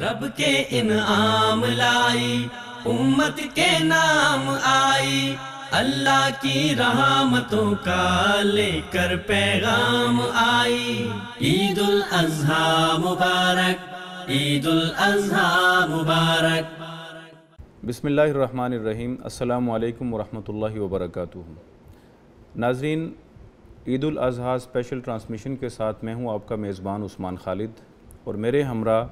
رب کے انعام لائی، امت کے نام آئی، اللہ کی رحمتوں کا لے کر پیغام آئی۔ عید الاضحیٰ مبارک، عید الاضحیٰ مبارک۔ بسم اللہ الرحمن الرحیم۔ السلام علیکم ورحمۃ اللہ وبرکاتہ۔ ناظرین، عید الاضحیٰ اسپیشل ٹرانسمیشن کے ساتھ میں ہوں آپ کا میزبان عثمان خالد، اور میرے ہمراہ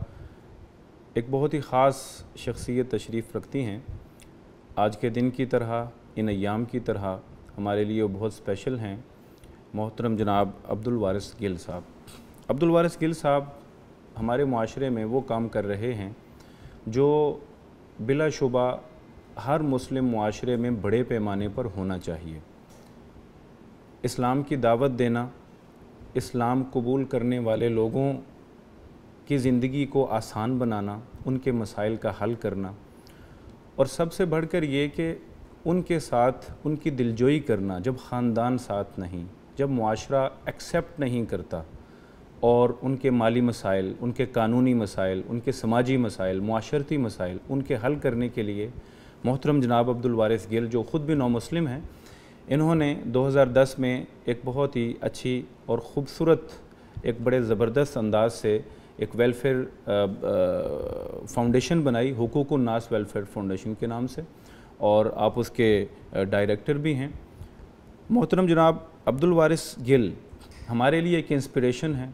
ایک بہت ہی خاص شخصیت تشریف رکھتی ہیں۔ آج کے دن کی طرح، ان ایام کی طرح ہمارے لیے وہ بہت اسپیشل ہیں۔ محترم جناب عبدالوارث گل صاحب۔ عبدالوارث گل صاحب ہمارے معاشرے میں وہ کام کر رہے ہیں جو بلا شبہ ہر مسلم معاشرے میں بڑے پیمانے پر ہونا چاہیے۔ اسلام کی دعوت دینا، اسلام قبول کرنے والے لوگوں کی زندگی کو آسان بنانا، ان کے مسائل کا حل کرنا، اور سب سے بڑھ کر یہ کہ ان کے ساتھ ان کی دلجوئی کرنا جب خاندان ساتھ نہیں، جب معاشرہ ایکسیپٹ نہیں کرتا، اور ان کے مالی مسائل، ان کے قانونی مسائل، ان کے سماجی مسائل، معاشرتی مسائل، ان کے حل کرنے کے لیے محترم جناب عبدالوارث گل، جو خود بھی نو مسلم ہیں، انہوں نے 2010 میں ایک بہت ہی اچھی اور خوبصورت، ایک بڑے زبردست انداز سے ایک ویلفیئر فاؤنڈیشن بنائی، حقوق الناس ویلفیئر فاؤنڈیشن کے نام سے، اور آپ اس کے ڈائریکٹر بھی ہیں۔ محترم جناب عبدالوارث گل ہمارے لیے ایک انسپریشن ہے۔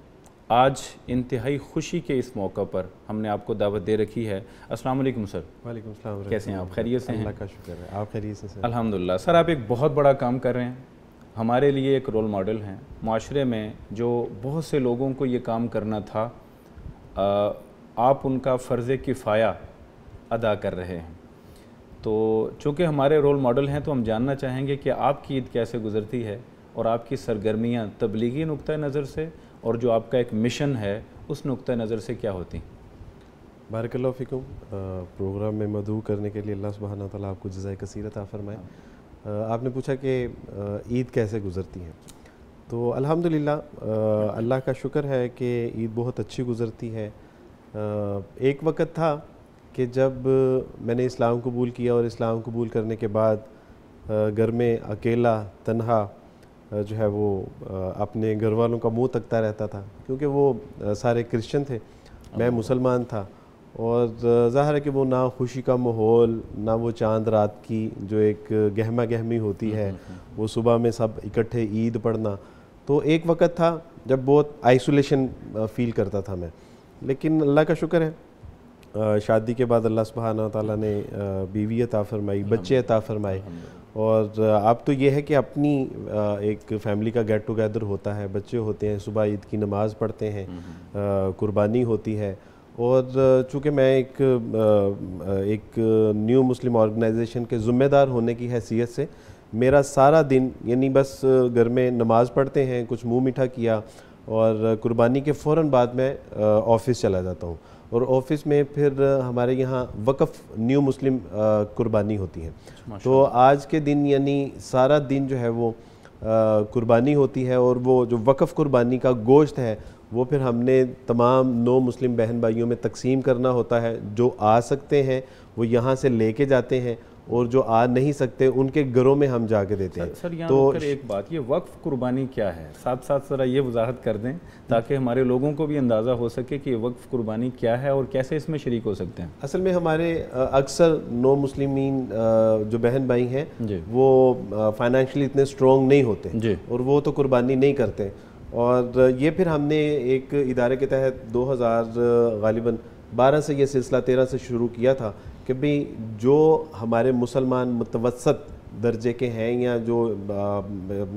آج انتہائی خوشی کے اس موقع پر ہم نے آپ کو دعوت دے رکھی ہے۔ السلام علیکم سر۔ وعلیکم السلام۔ کیسے ہیں آپ؟ خیریت سے ہیں؟ اللہ کا شکر ہے، آپ خیریت سے؟ الحمدللہ۔ سر، آپ ایک بہت بڑا کام کر رہے ہیں، ہمارے لیے ایک رول ماڈل ہیں معاشرے میں، جو بہت سے لوگوں کو یہ کام کرنا تھا، آپ ان کا فرض کفایہ ادا کر رہے ہیں۔ تو چونکہ ہمارے رول ماڈل ہیں تو ہم جاننا چاہیں گے کہ آپ کی عید کیسے گزرتی ہے، اور آپ کی سرگرمیاں تبلیغی نقطہ نظر سے اور جو آپ کا ایک مشن ہے اس نقطہ نظر سے کیا ہوتی ہیں؟ بارک اللہ فیکم۔ پروگرام میں مدعو کرنے کے لیے اللہ سبحانہ تعالیٰ آپ کو جزائے کثیر عطا فرمائے۔ آپ نے پوچھا کہ عید کیسے گزرتی ہے، تو الحمدللہ اللہ کا شکر ہے کہ عید بہت اچھی گزرتی ہے۔ ایک وقت تھا کہ جب میں نے اسلام قبول کیا، اور اسلام قبول کرنے کے بعد گھر میں اکیلا تنہا جو ہے وہ اپنے گھر والوں کا منہ تکتا رہتا تھا، کیونکہ وہ سارے کرسچن تھے، میں مسلمان تھا، اور ظاہر ہے کہ وہ نہ خوشی کا ماحول، نہ وہ چاند رات کی جو ایک گہما گہمی ہوتی ہے، وہ صبح میں سب اکٹھے عید پڑھنا۔ تو ایک وقت تھا جب بہت آئسولیشن فیل کرتا تھا میں، لیکن اللہ کا شکر ہے شادی کے بعد اللہ سبحانہ تعالیٰ نے بیوی عطا فرمائی، بچے عطا فرمائے، اور اب تو یہ ہے کہ اپنی ایک فیملی کا گیٹ ٹوگیدر ہوتا ہے، بچے ہوتے ہیں، صبح عید کی نماز پڑھتے ہیں، قربانی ہوتی ہے۔ اور چونکہ میں ایک نیو مسلم آرگنائزیشن کے ذمہ دار ہونے کی حیثیت سے میرا سارا دن یعنی بس گھر میں نماز پڑھتے ہیں، کچھ منہ میٹھا کیا، اور قربانی کے فوراً بعد میں آفس چلا جاتا ہوں، اور آفس میں پھر ہمارے یہاں وقف نیو مسلم قربانی ہوتی ہے۔ تو آج کے دن یعنی سارا دن جو ہے وہ قربانی ہوتی ہے، اور وہ جو وقف قربانی کا گوشت ہے وہ پھر ہم نے تمام نو مسلم بہن بھائیوں میں تقسیم کرنا ہوتا ہے۔ جو آ سکتے ہیں وہ یہاں سے لے کے جاتے ہیں، اور جو آ نہیں سکتے ان کے گھروں میں ہم جا کے دیتے ہیں۔ سر یہاں پر ایک بات، یہ وقف قربانی کیا ہے؟ ساتھ ساتھ ذرا یہ وضاحت کر دیں تاکہ ہمارے لوگوں کو بھی اندازہ ہو سکے کہ یہ وقف قربانی کیا ہے اور کیسے اس میں شریک ہو سکتے ہیں۔ اصل میں ہمارے اکثر نو مسلمین جو بہن بھائی ہیں وہ فائنینشلی اتنے سٹرونگ نہیں ہوتے، اور وہ تو قربانی نہیں کرتے، اور یہ پھر ہم نے ایک ادارے کے تحت 2012 سے یہ سلسلہ 13 سے شروع کیا تھا کہ بھئی جو ہمارے مسلمان متوسط درجے کے ہیں، یا جو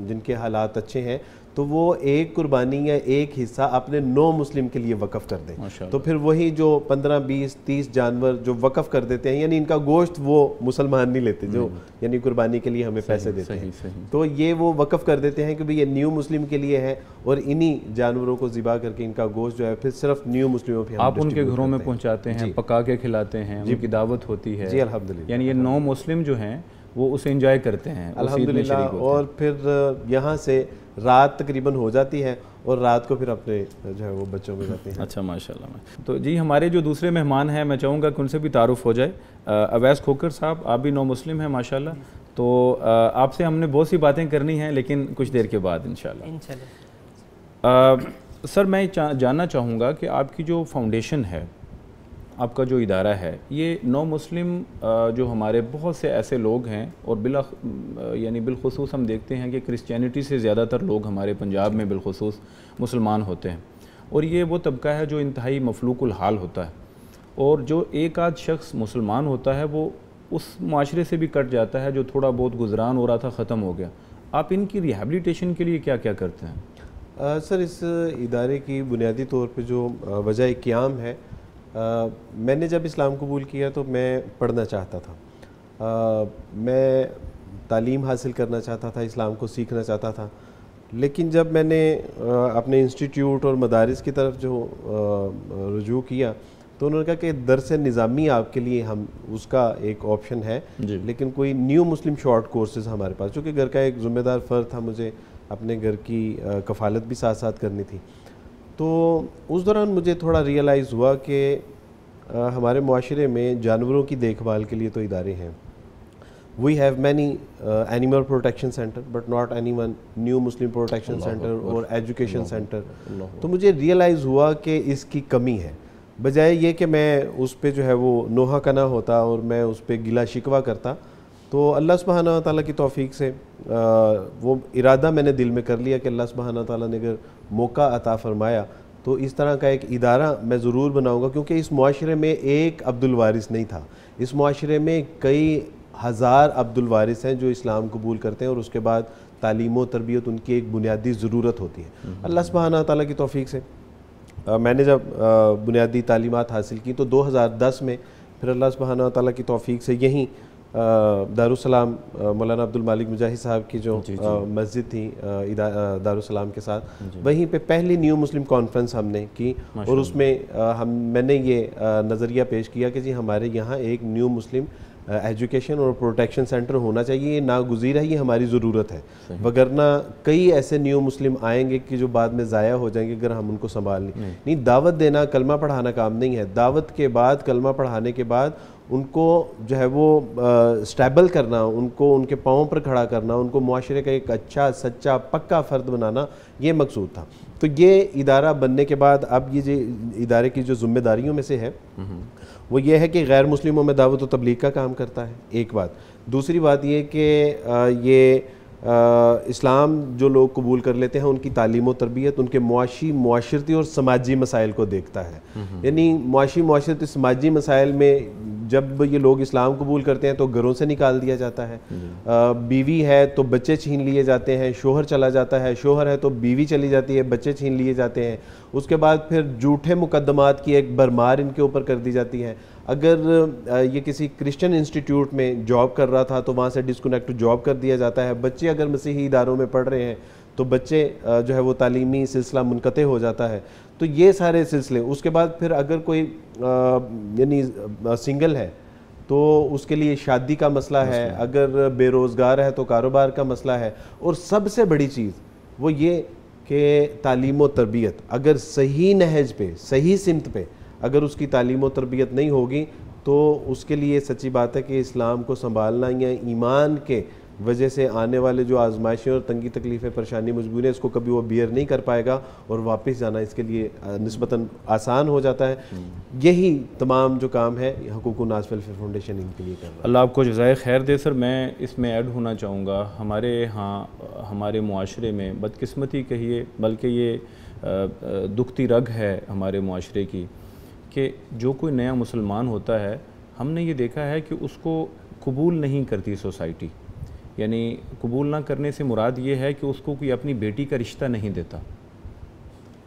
جن کے حالات اچھے ہیں، تو وہ ایک قربانی یا ایک حصہ اپنے نو مسلم کے لیے وقف کر دیں۔ تو پھر وہی جو 15 20 30 جانور جو وقف کر دیتے ہیں، یعنی ان کا گوشت وہ مسلمان نہیں لیتے، جو یعنی قربانی کے لیے ہمیں پیسے دیتے ہیں، تو یہ وہ وقف کر دیتے ہیں کہ بھئی یہ نیو مسلم کے لیے ہے، اور انہی جانوروں کو ذبح کر کے ان کا گوشت جو ہے پھر صرف نیو مسلموں پہ آپ ان کے گھروں میں پہنچاتے ہیں، پکا کے کھلاتے ہیں، ان کی دعوت ہوتی ہے؟ جی الحمدللہ۔ یعنی یہ نو مسلم جو ہیں وہ اسے انجوائے کرتے ہیں الحمدللہ، اور پھر یہاں سے رات تقریباً ہو جاتی ہے اور رات کو پھر اپنے جو ہے وہ بچوں میں جاتے ہیں۔ اچھا ماشاءاللہ۔ تو جی ہمارے جو دوسرے مہمان ہیں میں چاہوں گا کہ ان سے بھی تعارف ہو جائے۔ اویس کھوکھر صاحب، آپ بھی نو مسلم ہیں ماشاءاللہ، تو آپ سے ہم نے بہت سی باتیں کرنی ہیں لیکن کچھ دیر کے بعد انشاءاللہ۔ سر میں جاننا چاہوں گا کہ آپ کی جو فاؤنڈیشن ہے، آپ کا جو ادارہ ہے، یہ نو مسلم جو ہمارے بہت سے ایسے لوگ ہیں، اور یعنی بالخصوص ہم دیکھتے ہیں کہ کرسچینٹی سے زیادہ تر لوگ ہمارے پنجاب میں بالخصوص مسلمان ہوتے ہیں، اور یہ وہ طبقہ ہے جو انتہائی مفلوق الحال ہوتا ہے، اور جو ایک آدھ شخص مسلمان ہوتا ہے وہ اس معاشرے سے بھی کٹ جاتا ہے جو تھوڑا بہت گزران ہو رہا تھا، ختم ہو گیا۔ آپ ان کی ریہیبلیٹیشن کے لیے کیا کیا کرتے ہیں؟ سر اس ادارے کی بنیادی طور پہ جو وجہ قیام ہے، میں نے جب اسلام قبول کیا تو میں پڑھنا چاہتا تھا، میں تعلیم حاصل کرنا چاہتا تھا، اسلام کو سیکھنا چاہتا تھا، لیکن جب میں نے اپنے انسٹیٹیوٹ اور مدارس کی طرف جو رجوع کیا تو انہوں نے کہا کہ درس نظامی آپ کے لیے ہم اس کا ایک آپشن ہے، لیکن کوئی نیو مسلم شارٹ کورسز ہمارے پاس، چونکہ گھر کا ایک ذمہ دار فرد تھا، مجھے اپنے گھر کی کفالت بھی ساتھ ساتھ کرنی تھی۔ تو اس دوران مجھے تھوڑا ریئلائز ہوا کہ ہمارے معاشرے میں جانوروں کی دیکھ بھال کے لیے تو ادارے ہیں، we have many animal protection centre but not any one new Muslim protection centre اور ایجوکیشن سینٹر۔ تو مجھے ریئلائز ہوا کہ اس کی کمی ہے، بجائے یہ کہ میں اس پہ جو ہے وہ نوحہ کنا ہوتا اور میں اس پہ گلا شکوہ کرتا، تو اللہ سبحانہ و تعالیٰ کی توفیق سے وہ ارادہ میں نے دل میں کر لیا کہ اللہ سبحانہ و تعالیٰ نے اگر موقع عطا فرمایا تو اس طرح کا ایک ادارہ میں ضرور بناؤں گا، کیونکہ اس معاشرے میں ایک عبد الوارث نہیں تھا، اس معاشرے میں کئی ہزار عبد الوارث ہیں جو اسلام قبول کرتے ہیں، اور اس کے بعد تعلیم و تربیت ان کی ایک بنیادی ضرورت ہوتی ہے۔ اللہ سبحانہ و تعالیٰ کی توفیق سے میں نے جب بنیادی تعلیمات حاصل کی تو 2010 میں پھر اللہ سبحانہ و تعالیٰ کی توفیق سے یہیں دارالسلام مولانا عبد المالک مجاہد صاحب کی جو مسجد تھی دارالسلام کے ساتھ، وہیں پہ پہلی نیو مسلم کانفرنس ہم نے کی، اور اس میں میں نے یہ نظریہ پیش کیا کہ جی ہمارے یہاں ایک نیو مسلم ایجوکیشن اور پروٹیکشن سینٹر ہونا چاہیے، یہ ناگزیر ہے، یہ ہماری ضرورت ہے، وگرنہ کئی ایسے نیو مسلم آئیں گے کہ جو بعد میں ضائع ہو جائیں گے اگر ہم ان کو سنبھال نہیں۔ دعوت دینا، کلمہ پڑھانا کام نہیں ہے، دعوت کے بعد، کلمہ پڑھانے کے بعد ان کو جو ہے وہ سٹیبل کرنا، ان کو ان کے پاؤں پر کھڑا کرنا، ان کو معاشرے کا ایک اچھا سچا پکا فرد بنانا، یہ مقصود تھا۔ تو یہ ادارہ بننے کے بعد اب یہ جو ادارے کی جو ذمہ داریوں میں سے ہے وہ یہ ہے کہ غیر مسلموں میں دعوت و تبلیغ کا کام کرتا ہے، ایک بات۔ دوسری بات یہ کہ یہ اسلام جو لوگ قبول کر لیتے ہیں ان کی تعلیم و تربیت، ان کے معاشی، معاشرتی اور سماجی مسائل کو دیکھتا ہے، یعنی معاشی، معاشرتی، سماجی مسائل میں جب یہ لوگ اسلام قبول کرتے ہیں تو گھروں سے نکال دیا جاتا ہے، بیوی ہے تو بچے چھین لیے جاتے ہیں، شوہر چلا جاتا ہے، شوہر ہے تو بیوی چلی جاتی ہے، بچے چھین لیے جاتے ہیں، اس کے بعد پھر جھوٹے مقدمات کی ایک بھرمار ان کے اوپر کر دی جاتی ہے۔ اگر یہ کسی کرسچن انسٹیٹیوٹ میں جاب کر رہا تھا تو وہاں سے ڈسکنیکٹ جاب کر دیا جاتا ہے، بچے اگر مسیحی اداروں میں پڑھ رہے ہیں تو بچے جو ہے وہ تعلیمی سلسلہ منقطع ہو جاتا ہے۔ تو یہ سارے سلسلے، اس کے بعد پھر اگر کوئی یعنی سنگل ہے تو اس کے لیے شادی کا مسئلہ ہے، اگر بے روزگار ہے تو کاروبار کا مسئلہ ہے، اور سب سے بڑی چیز وہ یہ کہ تعلیم و تربیت اگر صحیح نہج پہ، صحیح سمت پہ اگر اس کی تعلیم و تربیت نہیں ہوگی تو اس کے لیے سچی بات ہے کہ اسلام کو سنبھالنا یا ایمان کے وجہ سے آنے والے جو آزمائشیں اور تنگی تکلیفیں، پریشانی، مجبوریاں، اس کو کبھی وہ بیئر نہیں کر پائے گا، اور واپس جانا اس کے لیے نسبتاً آسان ہو جاتا ہے۔ یہی تمام جو کام ہے حقوق الناس ویلفیئر فاؤنڈیشن ان کے لیے کر رہا ہے۔ اللہ آپ کو جزائے خیر دے۔ سر میں اس میں ایڈ ہونا چاہوں گا، ہمارے ہاں ہمارے معاشرے میں بدقسمتی کہیے بلکہ یہ دکھتی رگ ہے ہمارے معاشرے کی کہ جو کوئی نیا مسلمان ہوتا ہے ہم نے یہ دیکھا ہے کہ اس کو قبول نہیں کرتی سوسائٹی، یعنی قبول نہ کرنے سے مراد یہ ہے کہ اس کو کوئی اپنی بیٹی کا رشتہ نہیں دیتا،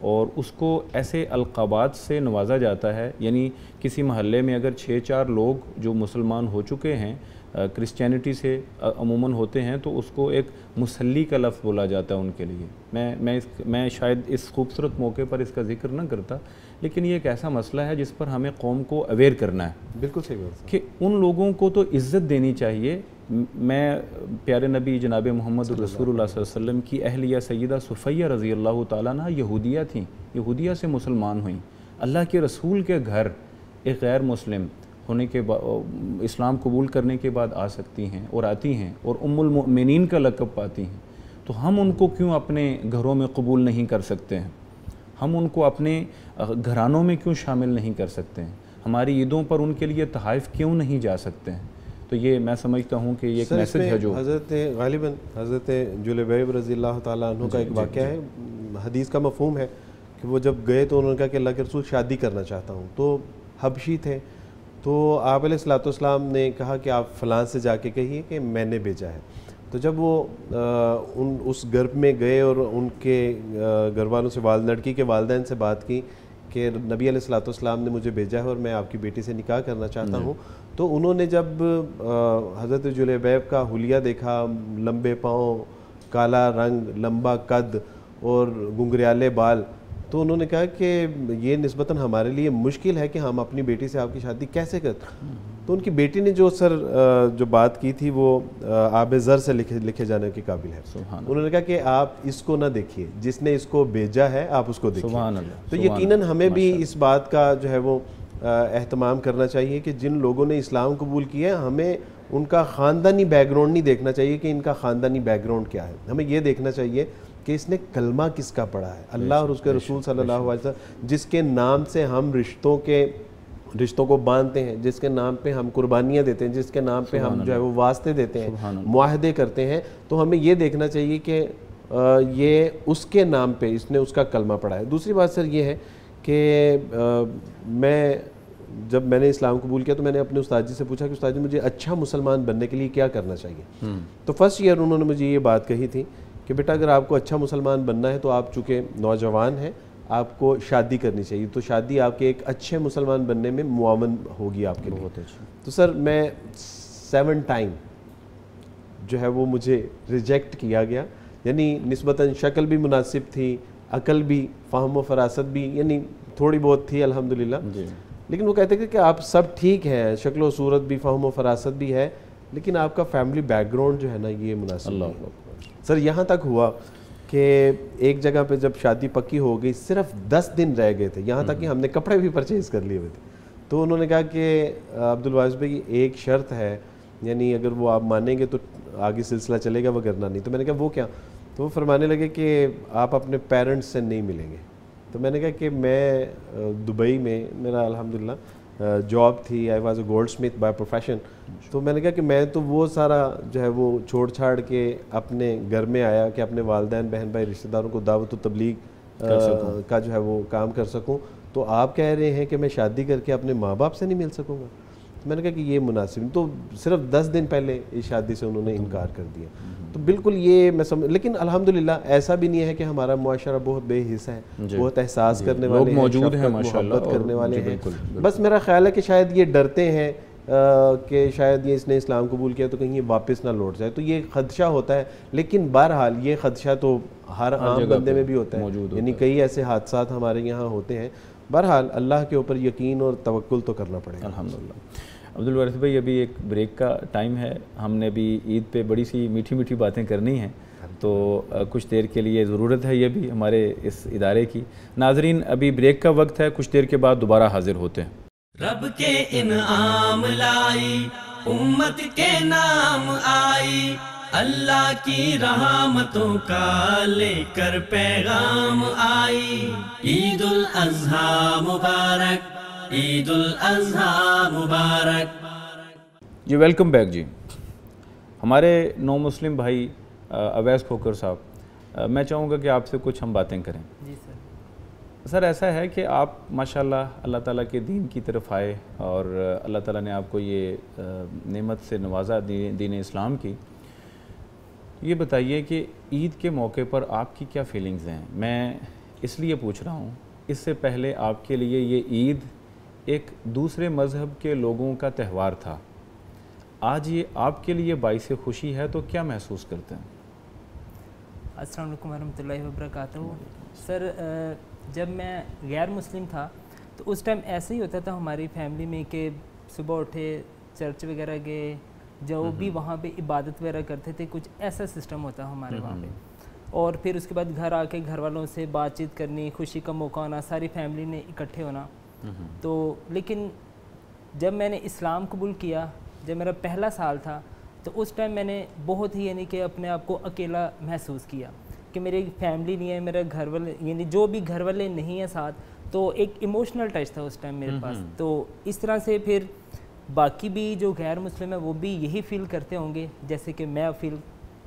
اور اس کو ایسے القابات سے نوازا جاتا ہے، یعنی کسی محلے میں اگر 6-4 لوگ جو مسلمان ہو چکے ہیں کرسچینٹی سے عموماً ہوتے ہیں تو اس کو ایک مسلی کا لفظ بولا جاتا ہے ان کے لیے۔ میں شاید اس خوبصورت موقع پر اس کا ذکر نہ کرتا، لیکن یہ ایک ایسا مسئلہ ہے جس پر ہمیں قوم کو اویئر کرنا ہے۔ بالکل صحیح بات کہ ان لوگوں کو تو عزت دینی چاہیے میں پیارے نبی جناب محمد رسول اللہ صلی اللہ علیہ وسلم کی اہلیہ سیدہ صفیہ رضی اللہ تعالیٰ عنہ یہودیہ تھیں، یہودیہ سے مسلمان ہوئیں، اللہ کے رسول کے گھر ایک غیر مسلم ہونے کے بعد اسلام قبول کرنے کے بعد آ سکتی ہیں اور آتی ہیں اور ام المؤمنین کا لقب پاتی ہیں، تو ہم ان کو کیوں اپنے گھروں میں قبول نہیں کر سکتے ہیں؟ ہم ان کو اپنے گھرانوں میں کیوں شامل نہیں کر سکتے ہیں؟ ہماری عیدوں پر ان کے لیے تحائف کیوں نہیں جا سکتے ہیں؟ تو یہ میں سمجھتا ہوں کہ یہ ایک میسج ہے جو حضرت غالباً حضرت جلیبیب رضی اللہ تعالیٰ عنہ کا ایک واقعہ ہے، حدیث کا مفہوم ہے کہ وہ جب گئے تو انہوں نے کہا کہ اللہ کے رسول شادی کرنا چاہتا ہوں، تو حبشی تھے، تو آپ علیہ الصلوۃ والسلام نے کہا کہ آپ فلاں سے جا کے کہیے کہ میں نے بھیجا ہے۔ تو جب وہ اس گھر میں گئے اور ان کے گھر والوں سے لڑکی کے والدین سے بات کی کہ نبی علیہ الصلوۃ والسلام نے مجھے بھیجا ہے اور میں آپ کی بیٹی سے نکاح کرنا چاہتا ہوں، تو انہوں نے جب حضرت جلیبیب کا حلیہ دیکھا، لمبے پاؤں، کالا رنگ، لمبا قد اور گنگریالے بال، تو انہوں نے کہا کہ یہ نسبتاً ہمارے لیے مشکل ہے کہ ہم اپنی بیٹی سے آپ کی شادی کیسے کرتے۔ تو ان کی بیٹی نے جو بات کی تھی وہ آب زر سے لکھے جانے کے قابل ہے۔ انہوں نے کہا کہ آپ اس کو نہ دیکھیے، جس نے اس کو بھیجا ہے آپ اس کو دیکھیے۔ تو یقیناً ہمیں بھی اس بات کا جو ہے وہ اہتمام کرنا چاہیے کہ جن لوگوں نے اسلام قبول کیا ہے ہمیں ان کا خاندانی بیک گراؤنڈ نہیں دیکھنا چاہیے کہ ان کا خاندانی بیک گراؤنڈ کیا ہے، ہمیں یہ دیکھنا چاہیے کہ اس نے کلمہ کس کا پڑھا ہے، اللہ اور اس کے رسول صلی اللہ علیہ وسلم جس کے نام سے ہم رشتوں کو باندھتے ہیں، جس کے نام پہ ہم قربانیاں دیتے ہیں، جس کے نام پہ ہم جو ہے وہ واسطے دیتے ہیں، معاہدے کرتے ہیں، تو ہمیں یہ دیکھنا چاہیے کہ یہ اس کے نام پہ اس نے اس کا کلمہ پڑھا ہے۔ دوسری بات سر یہ ہے کہ جب میں نے اسلام قبول کیا تو میں نے اپنے استاد جی سے پوچھا کہ استاد جی مجھے اچھا مسلمان بننے کے لیے کیا کرنا چاہیے؟ تو فرسٹ ایئر انہوں نے مجھے یہ بات کہی تھی کہ بیٹا اگر آپ کو اچھا مسلمان بننا ہے تو آپ چونکہ نوجوان ہیں آپ کو شادی کرنی چاہیے، تو شادی آپ کے ایک اچھے مسلمان بننے میں معاون ہوگی آپ کے لیے۔ بہت اچھا۔ تو سر میں 7 ٹائم جو ہے وہ مجھے ریجیکٹ کیا گیا، یعنی نسبتاً شکل بھی مناسب تھی، عقل بھی، فہم و فراست بھی یعنی تھوڑی بہت تھی الحمدللہ، لیکن وہ کہتے تھے کہ آپ سب ٹھیک ہیں، شکل و صورت بھی، فہم و فراست بھی ہے، لیکن آپ کا فیملی بیک گراؤنڈ جو ہے نا یہ مناسب نہیں۔ سر یہاں تک ہوا کہ ایک جگہ پہ جب شادی پکی ہو گئی صرف 10 دن رہ گئے تھے، یہاں تک کہ ہم نے کپڑے بھی پرچیز کر لیے ہوئے تھے، تو انہوں نے کہا کہ عبدالواعظ بھائی ایک شرط ہے، یعنی اگر وہ آپ مانیں گے تو آگے سلسلہ چلے گا، ورنہ نہیں۔ تو میں نے کہا وہ کیا؟ تو وہ فرمانے لگے کہ آپ اپنے پیرنٹس سے نہیں ملیں گے۔ تو میں نے کہا کہ میں دبئی میں میرا الحمدللہ جاب تھی، I was a gold Smith by profession, تو میں نے کہا کہ میں تو وہ سارا جو ہے وہ چھوڑ چھاڑ کے اپنے گھر میں آیا کہ اپنے والدین بہن بھائی رشتہ داروں کو دعوت و تبلیغ کا جو ہے وہ کام کر سکوں، تو آپ کہہ رہے ہیں کہ میں شادی کر کے اپنے ماں باپ سے نہیں مل سکوں گا؟ میں نے کہا کہ یہ مناسب نہیں۔ تو صرف 10 دن پہلے اس شادی سے انہوں نے انکار کر دیا۔ تو بالکل یہ میں لیکن الحمدللہ ایسا بھی نہیں ہے کہ ہمارا معاشرہ بہت بے حس ہے، بہت احساس کرنے والے ہیں، موجود ہیں محبت کرنے والے ہیں۔ بس میرا خیال ہے کہ شاید یہ ڈرتے ہیں کہ شاید یہ اس نے اسلام قبول کیا تو کہیں یہ واپس نہ لوٹ جائے، تو یہ خدشہ ہوتا ہے، لیکن بہرحال یہ خدشہ تو ہر عام بندے میں بھی ہوتا ہے، یعنی کئی ایسے حادثات ہمارے یہاں ہوتے ہیں۔ بہرحال اللہ کے اوپر یقین اور توکل تو کرنا پڑے گا الحمدللہ۔ عبدالوارث بھائی ابھی ایک بریک کا ٹائم ہے، ہم نے بھی عید پہ بڑی سی میٹھی میٹھی باتیں کرنی ہیں، تو کچھ دیر کے لیے ضرورت ہے یہ بھی ہمارے اس ادارے کی۔ ناظرین ابھی بریک کا وقت ہے، کچھ دیر کے بعد دوبارہ حاضر ہوتے ہیں۔ رب کے انعام لائی، امت کے نام آئی، اللہ کی رحمتوں کا لے کر پیغام آئی۔ عید الاضحیٰ مبارک، عید الاضحیٰ مبارک۔ جی ویلکم بیک جی۔ ہمارے نو مسلم بھائی اویس کھوکھر صاحب، میں چاہوں گا کہ آپ سے کچھ ہم باتیں کریں۔ جی سر۔ سر ایسا ہے کہ آپ ماشاءاللہ اللہ تعالیٰ کے دین کی طرف آئے اور اللہ تعالیٰ نے آپ کو یہ نعمت سے نوازا دین اسلام کی۔ یہ بتائیے کہ عید کے موقع پر آپ کی کیا فیلنگز ہیں؟ میں اس لیے پوچھ رہا ہوں، اس سے پہلے آپ کے لیے یہ عید ایک دوسرے مذہب کے لوگوں کا تہوار تھا، آج یہ آپ کے لیے باعث خوشی ہے، تو کیا محسوس کرتے ہیں؟ السلام علیکم ورحمۃ اللہ وبرکاتہ۔ سر جب میں غیر مسلم تھا تو اس ٹائم ایسے ہی ہوتا تھا ہماری فیملی میں کہ صبح اٹھے، چرچ وغیرہ گئے، جو بھی وہاں پہ عبادت وغیرہ کرتے تھے، کچھ ایسا سسٹم ہوتا ہمارے وہاں پہ. اور پھر اس کے بعد گھر آ کے گھر والوں سے بات چیت کرنی، خوشی کا موقع ہونا، ساری فیملی نے اکٹھے ہونا. تو لیکن جب میں نے اسلام قبول کیا، جب میرا پہلا سال تھا، تو اس ٹائم میں نے بہت ہی یعنی کہ اپنے آپ کو اکیلا محسوس کیا کہ میری فیملی نہیں ہے، میرے گھر والے یعنی جو بھی گھر والے نہیں ہیں ساتھ. تو ایک ایموشنل ٹچ تھا اس ٹائم میرے پاس. تو اس طرح سے پھر باقی بھی جو غیر مسلم ہیں وہ بھی یہی فیل کرتے ہوں گے جیسے کہ میں فیل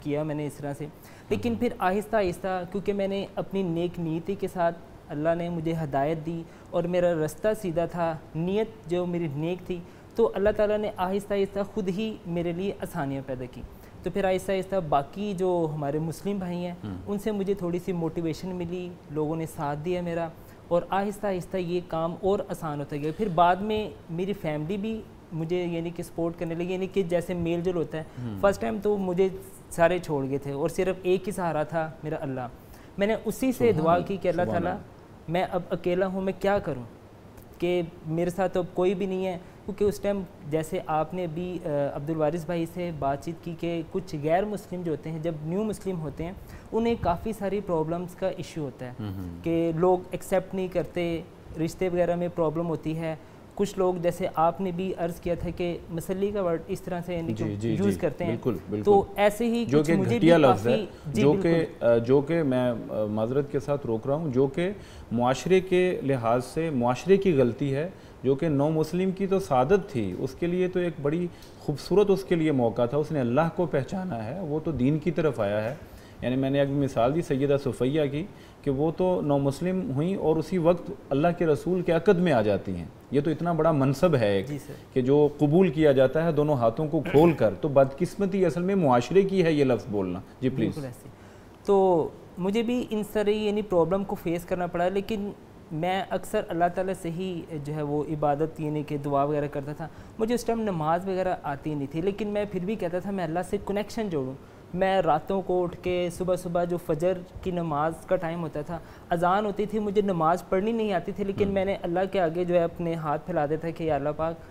کیا میں نے اس طرح سے. لیکن پھر آہستہ آہستہ کیونکہ میں نے اپنی نیک نیتی کے ساتھ اللہ نے مجھے ہدایت دی اور میرا رستہ سیدھا تھا، نیت جو میری نیک تھی، تو اللہ تعالیٰ نے آہستہ آہستہ خود ہی میرے لیے آسانیاں پیدا کی. تو پھر آہستہ آہستہ باقی جو ہمارے مسلم بھائی ہیں ان سے مجھے تھوڑی سی موٹیویشن ملی، لوگوں نے ساتھ دیا میرا، اور آہستہ آہستہ یہ کام اور آسان ہوتا گیا. پھر بعد میں میری فیملی بھی مجھے یعنی کہ سپورٹ کرنے لگی، یعنی کہ جیسے میل جل ہوتا ہے. فرسٹ ٹائم تو مجھے سارے چھوڑ گئے تھے اور صرف ایک ہی سہارا تھا میرا اللہ. میں نے اسی سے دعا کی کہ اللہ تعالیٰ میں اب اکیلا ہوں، میں کیا کروں کہ میرے ساتھ اب کوئی بھی نہیں ہے. کیونکہ اس ٹائم جیسے آپ نے ابھی عبدالوارث بھائی سے بات چیت کی کہ کچھ غیر مسلم جو ہوتے ہیں جب نیو مسلم ہوتے ہیں انہیں کافی ساری پرابلمس کا ایشو ہوتا ہے کہ لوگ ایکسیپٹ نہیں کرتے، رشتے وغیرہ میں پرابلم ہوتی ہے. کچھ لوگ جیسے آپ نے بھی عرض کیا تھا کہ مسلی کا ورڈ اس طرح سے یعنی کہ یوز کرتے ہیں. تو ایسے ہی جو کہ گھٹیا لفظ ہے، جو کہ میں معذرت کے ساتھ روک رہا ہوں، جو کہ معاشرے کے لحاظ سے معاشرے کی غلطی ہے، جو کہ نو مسلم کی تو سعادت تھی، اس کے لیے تو ایک بڑی خوبصورت اس کے لیے موقع تھا. اس نے اللہ کو پہچانا ہے، وہ تو دین کی طرف آیا ہے. یعنی میں نے ایک مثال دی سیدہ صفیہ کی کہ وہ تو نو مسلم ہوئیں اور اسی وقت اللہ کے رسول کے عقد میں آ جاتی ہیں. یہ تو اتنا بڑا منصب ہے ایک کہ جو قبول کیا جاتا ہے دونوں ہاتھوں کو کھول کر. تو بدقسمتی اصل میں معاشرے کی ہے یہ لفظ بولنا. جی پلیز. تو مجھے بھی ان ساری یعنی پرابلم کو فیس کرنا پڑا، لیکن میں اکثر اللہ تعالیٰ سے ہی جو ہے وہ عبادت یعنی کہ دعا وغیرہ کرتا تھا. مجھے اس ٹائم نماز وغیرہ آتی نہیں تھی، لیکن میں پھر بھی کہتا تھا میں اللہ سے کنیکشن جوڑوں. میں راتوں کو اٹھ کے صبح جو فجر کی نماز کا ٹائم ہوتا تھا، اذان ہوتی تھی، مجھے نماز پڑھنی نہیں آتی تھی، لیکن میں نے اللہ کے آگے جو ہے اپنے ہاتھ پھیلا دیتا کہ یا اللہ پاک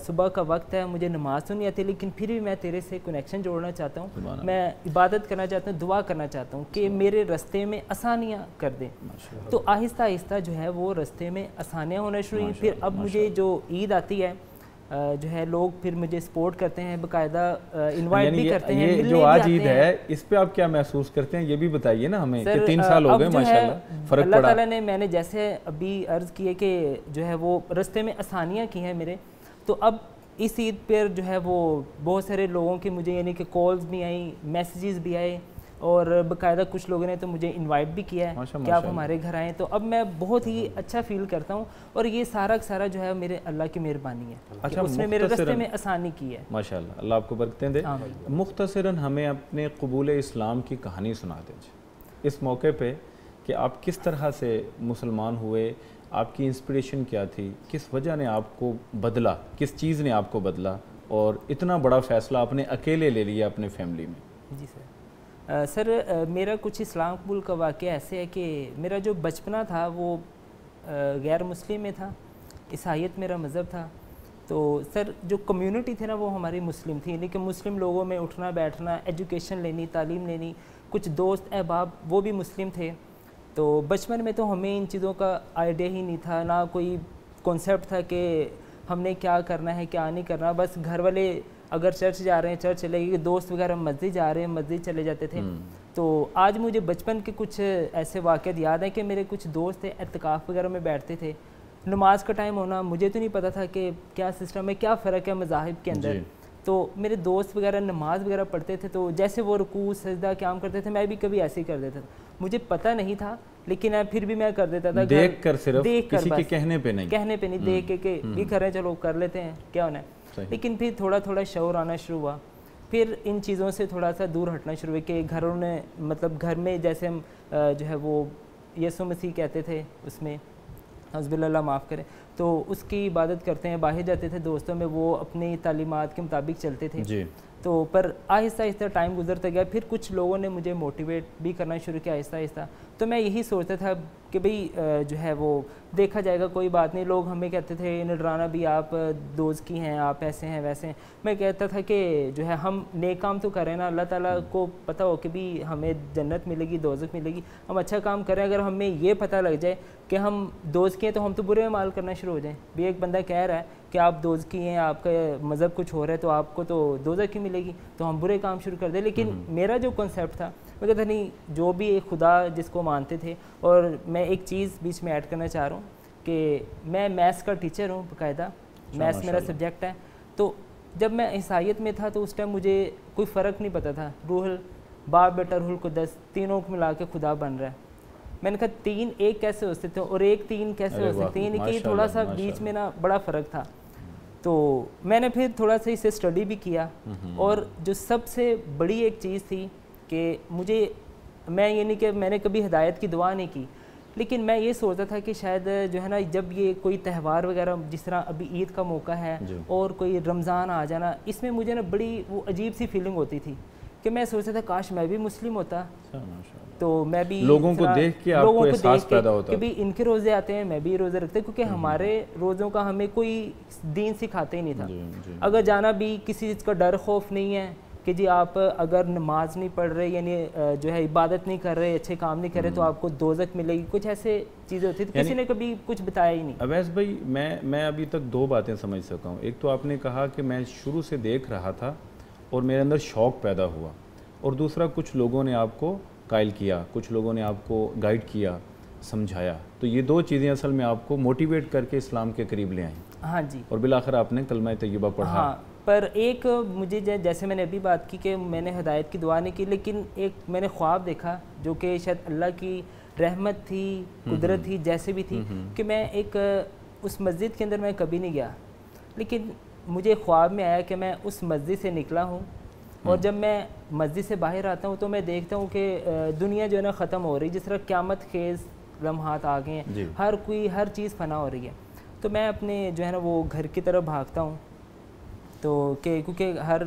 صبح کا وقت ہے، مجھے نماز تو نہیں آتی لیکن پھر بھی میں تیرے سے کنیکشن جوڑنا چاہتا ہوں، میں عبادت کرنا چاہتا ہوں، دعا کرنا چاہتا ہوں کہ میرے رستے میں آسانیاں کر دیں. تو آہستہ آہستہ جو ہے وہ رستے میں آسانیاں ہونا شروع ہوئیں. پھر اب مجھے جو عید آتی ہے جو ہے لوگ پھر مجھے سپورٹ کرتے ہیں، باقاعدہ انوائٹ بھی کرتے ہیں. یہ جو آج عید ہے اس پہ آپ کیا محسوس کرتے ہیں یہ بھی بتائیے نا ہمیں کہ 3 سال ہو گئے ماشاءاللہ فرق پڑا. اللہ تعالیٰ نے میں نے جیسے ابھی عرض کی ہے کہ جو ہے وہ رستے میں آسانیاں کی ہیں میرے، تو اب اس عید پر جو ہے وہ بہت سارے لوگوں کے مجھے یعنی کہ کالز بھی آئیں، میسیجز بھی آئے، اور باقاعدہ کچھ لوگوں نے تو مجھے انوائٹ بھی کیا ہے کہ آپ ہمارے گھر آئیں. تو اب میں بہت ہی اچھا فیل کرتا ہوں، اور یہ سارا جو ہے میرے اللہ کی مہربانی ہے کہ اس نے میرے راستے میں آسانی کی ہے. ماشاءاللہ، اللہ آپ کو برکتیں دے. مختصراً ہمیں اپنے قبول اسلام کی کہانی سنا دیجیے اس موقع پہ کہ آپ کس طرح سے مسلمان ہوئے، آپ کی انسپریشن کیا تھی، کس وجہ نے آپ کو بدلا، کس چیز نے آپ کو بدلا، اور اتنا بڑا فیصلہ آپ نے اکیلے لے لیا اپنے فیملی میں. جی سر، میرا کچھ اسلام قبول کا واقعہ ایسے ہے کہ میرا جو بچپنا تھا وہ غیر مسلم میں تھا، عیسائیت میرا مذہب تھا. تو سر جو کمیونٹی تھی نا وہ ہماری مسلم تھی، لیکن مسلم لوگوں میں اٹھنا بیٹھنا، ایجوکیشن لینی، تعلیم لینی، کچھ دوست احباب وہ بھی مسلم تھے. تو بچپن میں تو ہمیں ان چیزوں کا آئیڈیا ہی نہیں تھا، نہ کوئی کانسیپٹ تھا کہ ہم نے کیا کرنا ہے کیا نہیں کرنا. بس گھر والے اگر چرچ جا رہے ہیں چرچ چلے گئے، دوست وغیرہ مسجد جا رہے ہیں مسجد چلے جاتے تھے. تو آج مجھے بچپن کے کچھ ایسے واقعات یاد ہیں کہ میرے کچھ دوست تھے اعتکاف وغیرہ میں بیٹھتے تھے، نماز کا ٹائم ہونا، مجھے تو نہیں پتہ تھا کہ کیا سسٹم ہے، کیا فرق ہے مذاہب کے اندر. تو میرے دوست وغیرہ نماز وغیرہ پڑھتے تھے، تو جیسے وہ رکوع سجدہ قیام کرتے تھے میں بھی کبھی ایسے ہی کر دیتا تھا. مجھے پتہ نہیں تھا لیکن پھر بھی میں کر دیتا تھا، دیکھ کر صرف کسی کے کہنے پہ نہیں دیکھ کے کہ یہ کر رہے ہیں چلو کر لیتے ہیں کیا ہونا ہے. لیکن پھر تھوڑا شعور آنا شروع ہوا، پھر ان چیزوں سے تھوڑا سا دور ہٹنا شروع ہوا کہ گھروں نے مطلب گھر میں جیسے ہم جو ہے وہ یسوع مسیح کہتے تھے اس میں حسب اللہ معاف کرے، تو اس کی عبادت کرتے ہیں, باہر جاتے تھے دوستوں میں, وہ اپنی تعلیمات کے مطابق چلتے تھے. جی. تو پر آہستہ آہستہ ٹائم گزرتا گیا, پھر کچھ لوگوں نے مجھے موٹیویٹ بھی کرنا شروع کیا آہستہ آہستہ. تو میں یہی سوچتا تھا کہ بھئی جو ہے وہ دیکھا جائے گا, کوئی بات نہیں. لوگ ہمیں کہتے تھے نڈرانا بھی آپ دوست کی ہیں, آپ ایسے ہیں ویسے ہیں. میں کہتا تھا کہ جو ہے ہم نیک کام تو کریں نا, اللہ تعالیٰ کو پتہ ہو کہ بھی ہمیں جنت ملے گی, دوزخ ملے گی, ہم اچھا کام کریں. اگر ہمیں یہ پتہ لگ جائے کہ ہم دوست کی ہیں تو ہم تو برے اعمال کرنا شروع ہو جائیں. بھی ایک بندہ کہہ رہا ہے کہ آپ دوست کی ہیں, آپ کا مذہب کچھ ہو رہا ہے, تو آپ کو تو دوزخ کی ملے گی, تو ہم برے کام شروع کر دیں. لیکن میرا جو کنسیپٹ تھا, میں کہتا نہیں, جو بھی ایک خدا جس کو مانتے تھے. اور میں ایک چیز بیچ میں ایڈ کرنا چاہ رہا ہوں کہ میں میتھس کا ٹیچر ہوں باقاعدہ, میتھس میرا سبجیکٹ ہے. تو جب میں عیسائیت میں تھا تو اس ٹائم مجھے کوئی فرق نہیں پتا تھا, روح باپ بیٹا روح القدس تینوں کو ملا کے خدا بن رہا ہے. میں نے کہا تین ایک کیسے ہو سکتے ہیں اور ایک تین کیسے ہو سکتے ہیں, یعنی کہ تھوڑا سا بیچ میں نا بڑا فرق تھا. تو میں نے پھر تھوڑا سا اسے اسٹڈی بھی کیا, اور جو سب سے بڑی ایک چیز تھی کہ مجھے, میں یعنی کہ میں نے کبھی ہدایت کی دعا نہیں کی, لیکن میں یہ سوچتا تھا کہ شاید جو ہے نا جب یہ کوئی تہوار وغیرہ, جس طرح ابھی عید کا موقع ہے اور کوئی رمضان آ جانا, اس میں مجھے نا بڑی وہ عجیب سی فیلنگ ہوتی تھی کہ میں سوچتا تھا کاش میں بھی مسلم ہوتا, تو میں بھی لوگوں کو دیکھ کے آپ کو احساس پیدا ہوتا کہ بھی ان کے روزے آتے ہیں میں بھی روزے رکھتے, کیونکہ ہمارے روزوں کا ہمیں کوئی دین سکھاتے ہی نہیں تھا. اگر جانا بھی کسی چیز کا ڈر خوف نہیں ہے کہ جی آپ اگر نماز نہیں پڑھ رہے, یعنی جو ہے عبادت نہیں کر رہے, اچھے کام نہیں کر رہے, تو آپ کو دوزخ ملے گی, کچھ ایسے چیزیں ہوتی تھی, کسی نے کبھی کچھ بتایا ہی نہیں. اویس بھائی, میں ابھی تک دو باتیں سمجھ سکا ہوں. ایک تو آپ نے کہا کہ میں شروع سے دیکھ رہا تھا اور میرے اندر شوق پیدا ہوا, اور دوسرا کچھ لوگوں نے آپ کو قائل کیا, کچھ لوگوں نے آپ کو گائیڈ کیا, سمجھایا. تو یہ دو چیزیں اصل میں آپ کو موٹیویٹ کر کے اسلام کے قریب لے آئیں. ہاں جی. اور بالآخر آپ نے کلمہ طیبہ پڑھا. ہاں, پر ایک مجھے جیسے میں نے ابھی بات کی کہ میں نے ہدایت کی دعا نہیں کی, لیکن ایک میں نے خواب دیکھا جو کہ شاید اللہ کی رحمت تھی, قدرت تھی, جیسے بھی تھی, کہ میں ایک اس مسجد کے اندر میں کبھی نہیں گیا, لیکن مجھے خواب میں آیا کہ میں اس مسجد سے نکلا ہوں, اور جب میں مسجد سے باہر آتا ہوں تو میں دیکھتا ہوں کہ دنیا جو ہے نا ختم ہو رہی, جس طرح قیامت خیز لمحات آ گئے ہیں, ہر چیز فنا ہو رہی ہے. تو میں اپنے جو ہے نا وہ گھر کی طرف بھاگتا ہوں, تو کہ کیونکہ ہر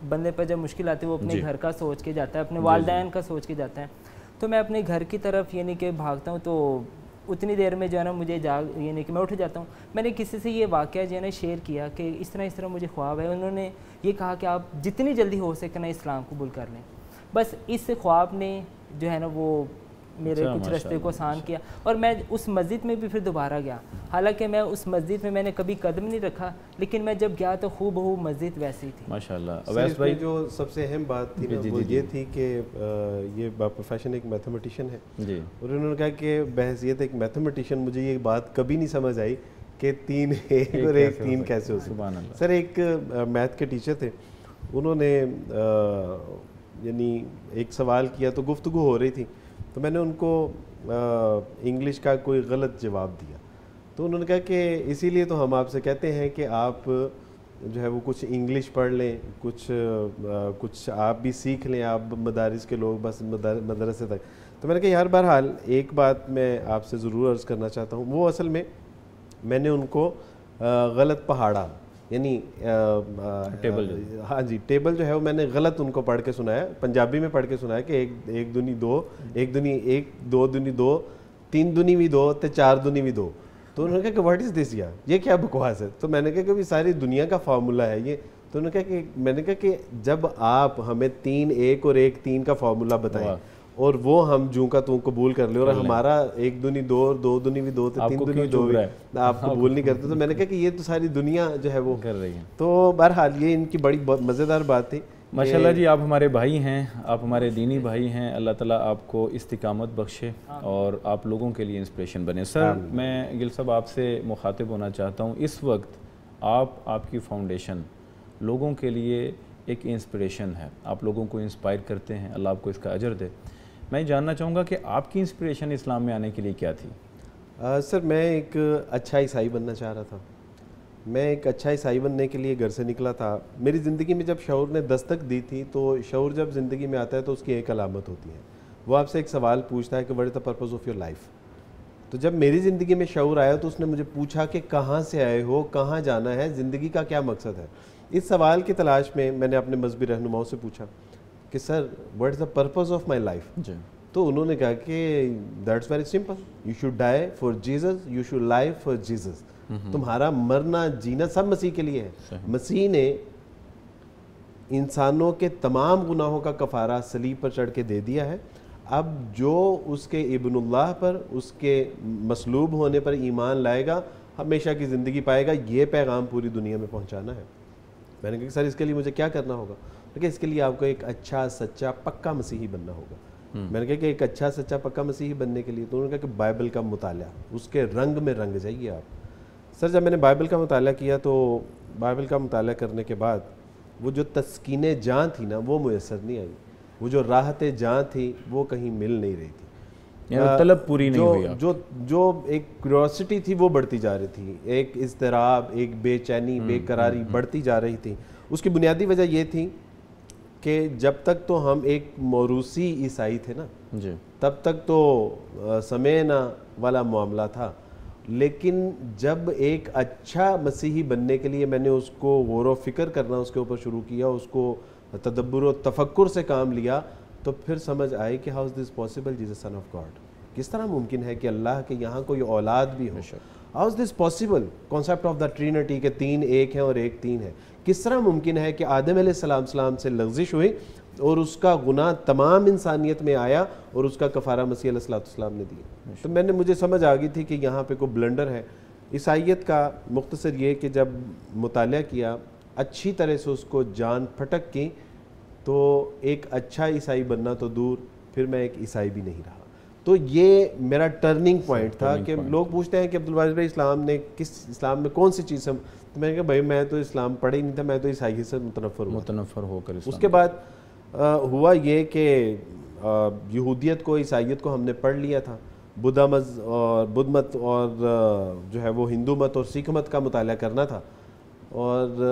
بندے پر جب مشکل آتی ہے وہ اپنے گھر کا سوچ کے جاتا ہے, اپنے والدین کا سوچ کے جاتا ہے. تو میں اپنے گھر کی طرف یعنی کہ بھاگتا ہوں, تو اتنی دیر میں جو ہے نا مجھے یعنی کہ میں اٹھ جاتا ہوں. میں نے کسی سے یہ واقعہ جو ہے نا شیئر کیا کہ اس طرح مجھے خواب ہے. انہوں نے یہ کہا کہ آپ جتنی جلدی ہو سکے نا اسلام قبول کر لیں. بس اس خواب نے جو ہے نا وہ میرے کچھ راستے کو آسان کیا, اور میں اس مسجد میں بھی پھر دوبارہ گیا. حالانکہ میں اس مسجد میں نے کبھی قدم نہیں رکھا, لیکن میں جب گیا تو خوب مسجد ویسی تھی. ماشاءاللہ. اویس بھائی, جو سب سے اہم بات تھی نا وہ یہ تھی کہ یہ پروفیشن ایک میتھمیٹیشین ہے, اور انہوں نے کہا کہ بحیثیت ایک میتھمیٹیشین مجھے یہ بات کبھی نہیں سمجھ آئی کہ 3 1 اور 1 3 کیسے ہو سکتا. سر ایک میتھ کے ٹیچر تھے, انہوں نے یعنی ایک سوال کیا تو گفتگو ہو رہی تھی, تو میں نے ان کو انگلش کا کوئی غلط جواب دیا. تو انہوں نے کہا کہ اسی لیے تو ہم آپ سے کہتے ہیں کہ آپ جو ہے وہ کچھ انگلش پڑھ لیں, کچھ آپ بھی سیکھ لیں, آپ مدارس کے لوگ بس مدرسے تک. تو میں نے کہا یار بہرحال ایک بات میں آپ سے ضرور عرض کرنا چاہتا ہوں, وہ اصل میں نے ان کو غلط پہاڑا, یعنی ہاں جی ٹیبل جو ہے وہ میں نے غلط ان کو پڑھ کے سنایا, پنجابی میں پڑھ کے سنایا کہ 1 دونی 2, 1 دونی 1, 2 دونی 2, 3 دونی بھی 2 تے 4 دونی بھی 2. تو انہوں نے کہا کہ واٹ از دس, یہ کیا بکواس ہے. تو میں نے کہا کہ ساری دنیا کا فارمولہ ہے یہ. تو انہوں نے کہا کہ میں نے کہا کہ جب آپ ہمیں 3 1 اور 1 3 کا فارمولہ بتائیں اور وہ ہم جوں کا تو قبول کر لیں, اور ہمارا 1 دونی 2 اور 2 دونی بھی 2 تے 3 دونی 2 آپ قبول نہیں کرتے. تو میں نے کہا کہ یہ تو ساری دنیا جو ہے وہ کر رہی ہے. تو بہرحال یہ ان کی بڑی مزیدار بات تھی. ماشاءاللہ جی, آپ ہمارے بھائی ہیں, آپ ہمارے دینی بھائی ہیں, اللہ تعالیٰ آپ کو استقامت بخشے اور آپ لوگوں کے لیے انسپریشن بنے. سر میں گل صاحب آپ سے مخاطب ہونا چاہتا ہوں. اس وقت آپ کی فاؤنڈیشن لوگوں کے لیے ایک انسپریشن ہے, آپ لوگوں کو انسپائر کرتے ہیں, اللہ آپ کو اس کا اجر دے. میں جاننا چاہوں گا کہ آپ کی انسپریشن اسلام میں آنے کے لیے کیا تھی؟ سر میں ایک اچھا عیسائی بننا چاہ رہا تھا. میں ایک اچھا عیسائی بننے کے لیے گھر سے نکلا تھا. میری زندگی میں جب شعور نے دستک دی تھی, تو شعور جب زندگی میں آتا ہے تو اس کی ایک علامت ہوتی ہے, وہ آپ سے ایک سوال پوچھتا ہے کہ what is the purpose of your life. تو جب میری زندگی میں شعور آیا تو اس نے مجھے پوچھا کہ کہاں سے آئے ہو, کہاں جانا ہے, زندگی کا کیا مقصد ہے. اس سوال کی تلاش میں میں نے اپنے مذہبی رہنماؤں سے پوچھا کہ sir what is the purpose of my life. تو انہوں نے کہا کہ that's very simple, you should die for Jesus, you should life for Jesus. تمہارا مرنا جینا سب مسیح کے لیے ہے. مسیح نے انسانوں کے تمام گناہوں کا کفارہ صلیب پر چڑھ کے دے دیا ہے. اب جو اس کے ابن اللہ پر, اس کے مصلوب ہونے پر ایمان لائے گا ہمیشہ کی زندگی پائے گا. یہ پیغام پوری دنیا میں پہنچانا ہے. میں نے کہا کہ سر اس کے لیے مجھے کیا کرنا ہوگا؟ کہ اس کے لیے آپ کو ایک اچھا سچا پکا مسیحی بننا ہوگا. میں نے کہا کہ ایک اچھا سچا پکا مسیحی بننے کے لیے تو انہوں نے کہا کہ بائبل کا مطالعہ, اس کے رنگ میں رنگ جائیے آپ. سر جب میں نے بائبل کا مطالعہ کیا تو بائبل کا مطالعہ کرنے کے بعد وہ جو تسکین جاں تھی نا وہ میسر نہیں آئی. وہ جو راحت جاں تھی وہ کہیں مل نہیں رہی تھی. طلب پوری نہیں ہوئی. جو ایک کیوریوسٹی تھی وہ بڑھتی جا رہی تھی, ایک اضطراب, ایک بے چینی, بے قراری بڑھتی جا رہی تھی. اس کی بنیادی وجہ یہ تھی کہ جب تک تو ہم ایک موروثی عیسائی تھے نا, تب تک تو سمینا والا معاملہ تھا. لیکن جب ایک اچھا مسیحی بننے کے لیے میں نے اس کو غور و فکر کرنا اس کے اوپر شروع کیا, اس کو تدبر و تفکر سے کام لیا, تو پھر سمجھ آئی کہ how is this possible Jesus son of God. کس طرح ممکن ہے کہ اللہ کے یہاں کوئی اولاد بھی ہو. How is this possible, concept of the Trinity کہ 3 ایک ہیں اور 1 3 ہے. کس طرح ممکن ہے کہ آدم علیہ السلام سے لغزش ہوئی اور اس کا گناہ تمام انسانیت میں آیا اور اس کا کفارہ مسیح علیہ السلام نے دیا. تو مجھے سمجھ آ گئی تھی کہ یہاں پہ کوئی بلنڈر ہے. عیسائیت کا مختصر یہ کہ جب مطالعہ کیا, اچھی طرح سے اس کو جان پھٹک کی, تو ایک اچھا عیسائی بننا تو دور, پھر میں ایک عیسائی بھی نہیں رہا. تو یہ میرا ٹرننگ پوائنٹ تھا کہ لوگ پوچھتے ہیں کہ عبدالواجد بھائی اسلام میں کون سی چیز ہے. تو میں نے کہا بھائی میں تو اسلام پڑھا ہی نہیں تھا, میں تو عیسائی سے متنفر ہو کر. اس کے بعد ہوا یہ کہ یہودیت کو, عیسائیت کو ہم نے پڑھ لیا تھا, بدھ مت اور جو ہے وہ ہندو مت اور سکھ مت کا مطالعہ کرنا تھا, اور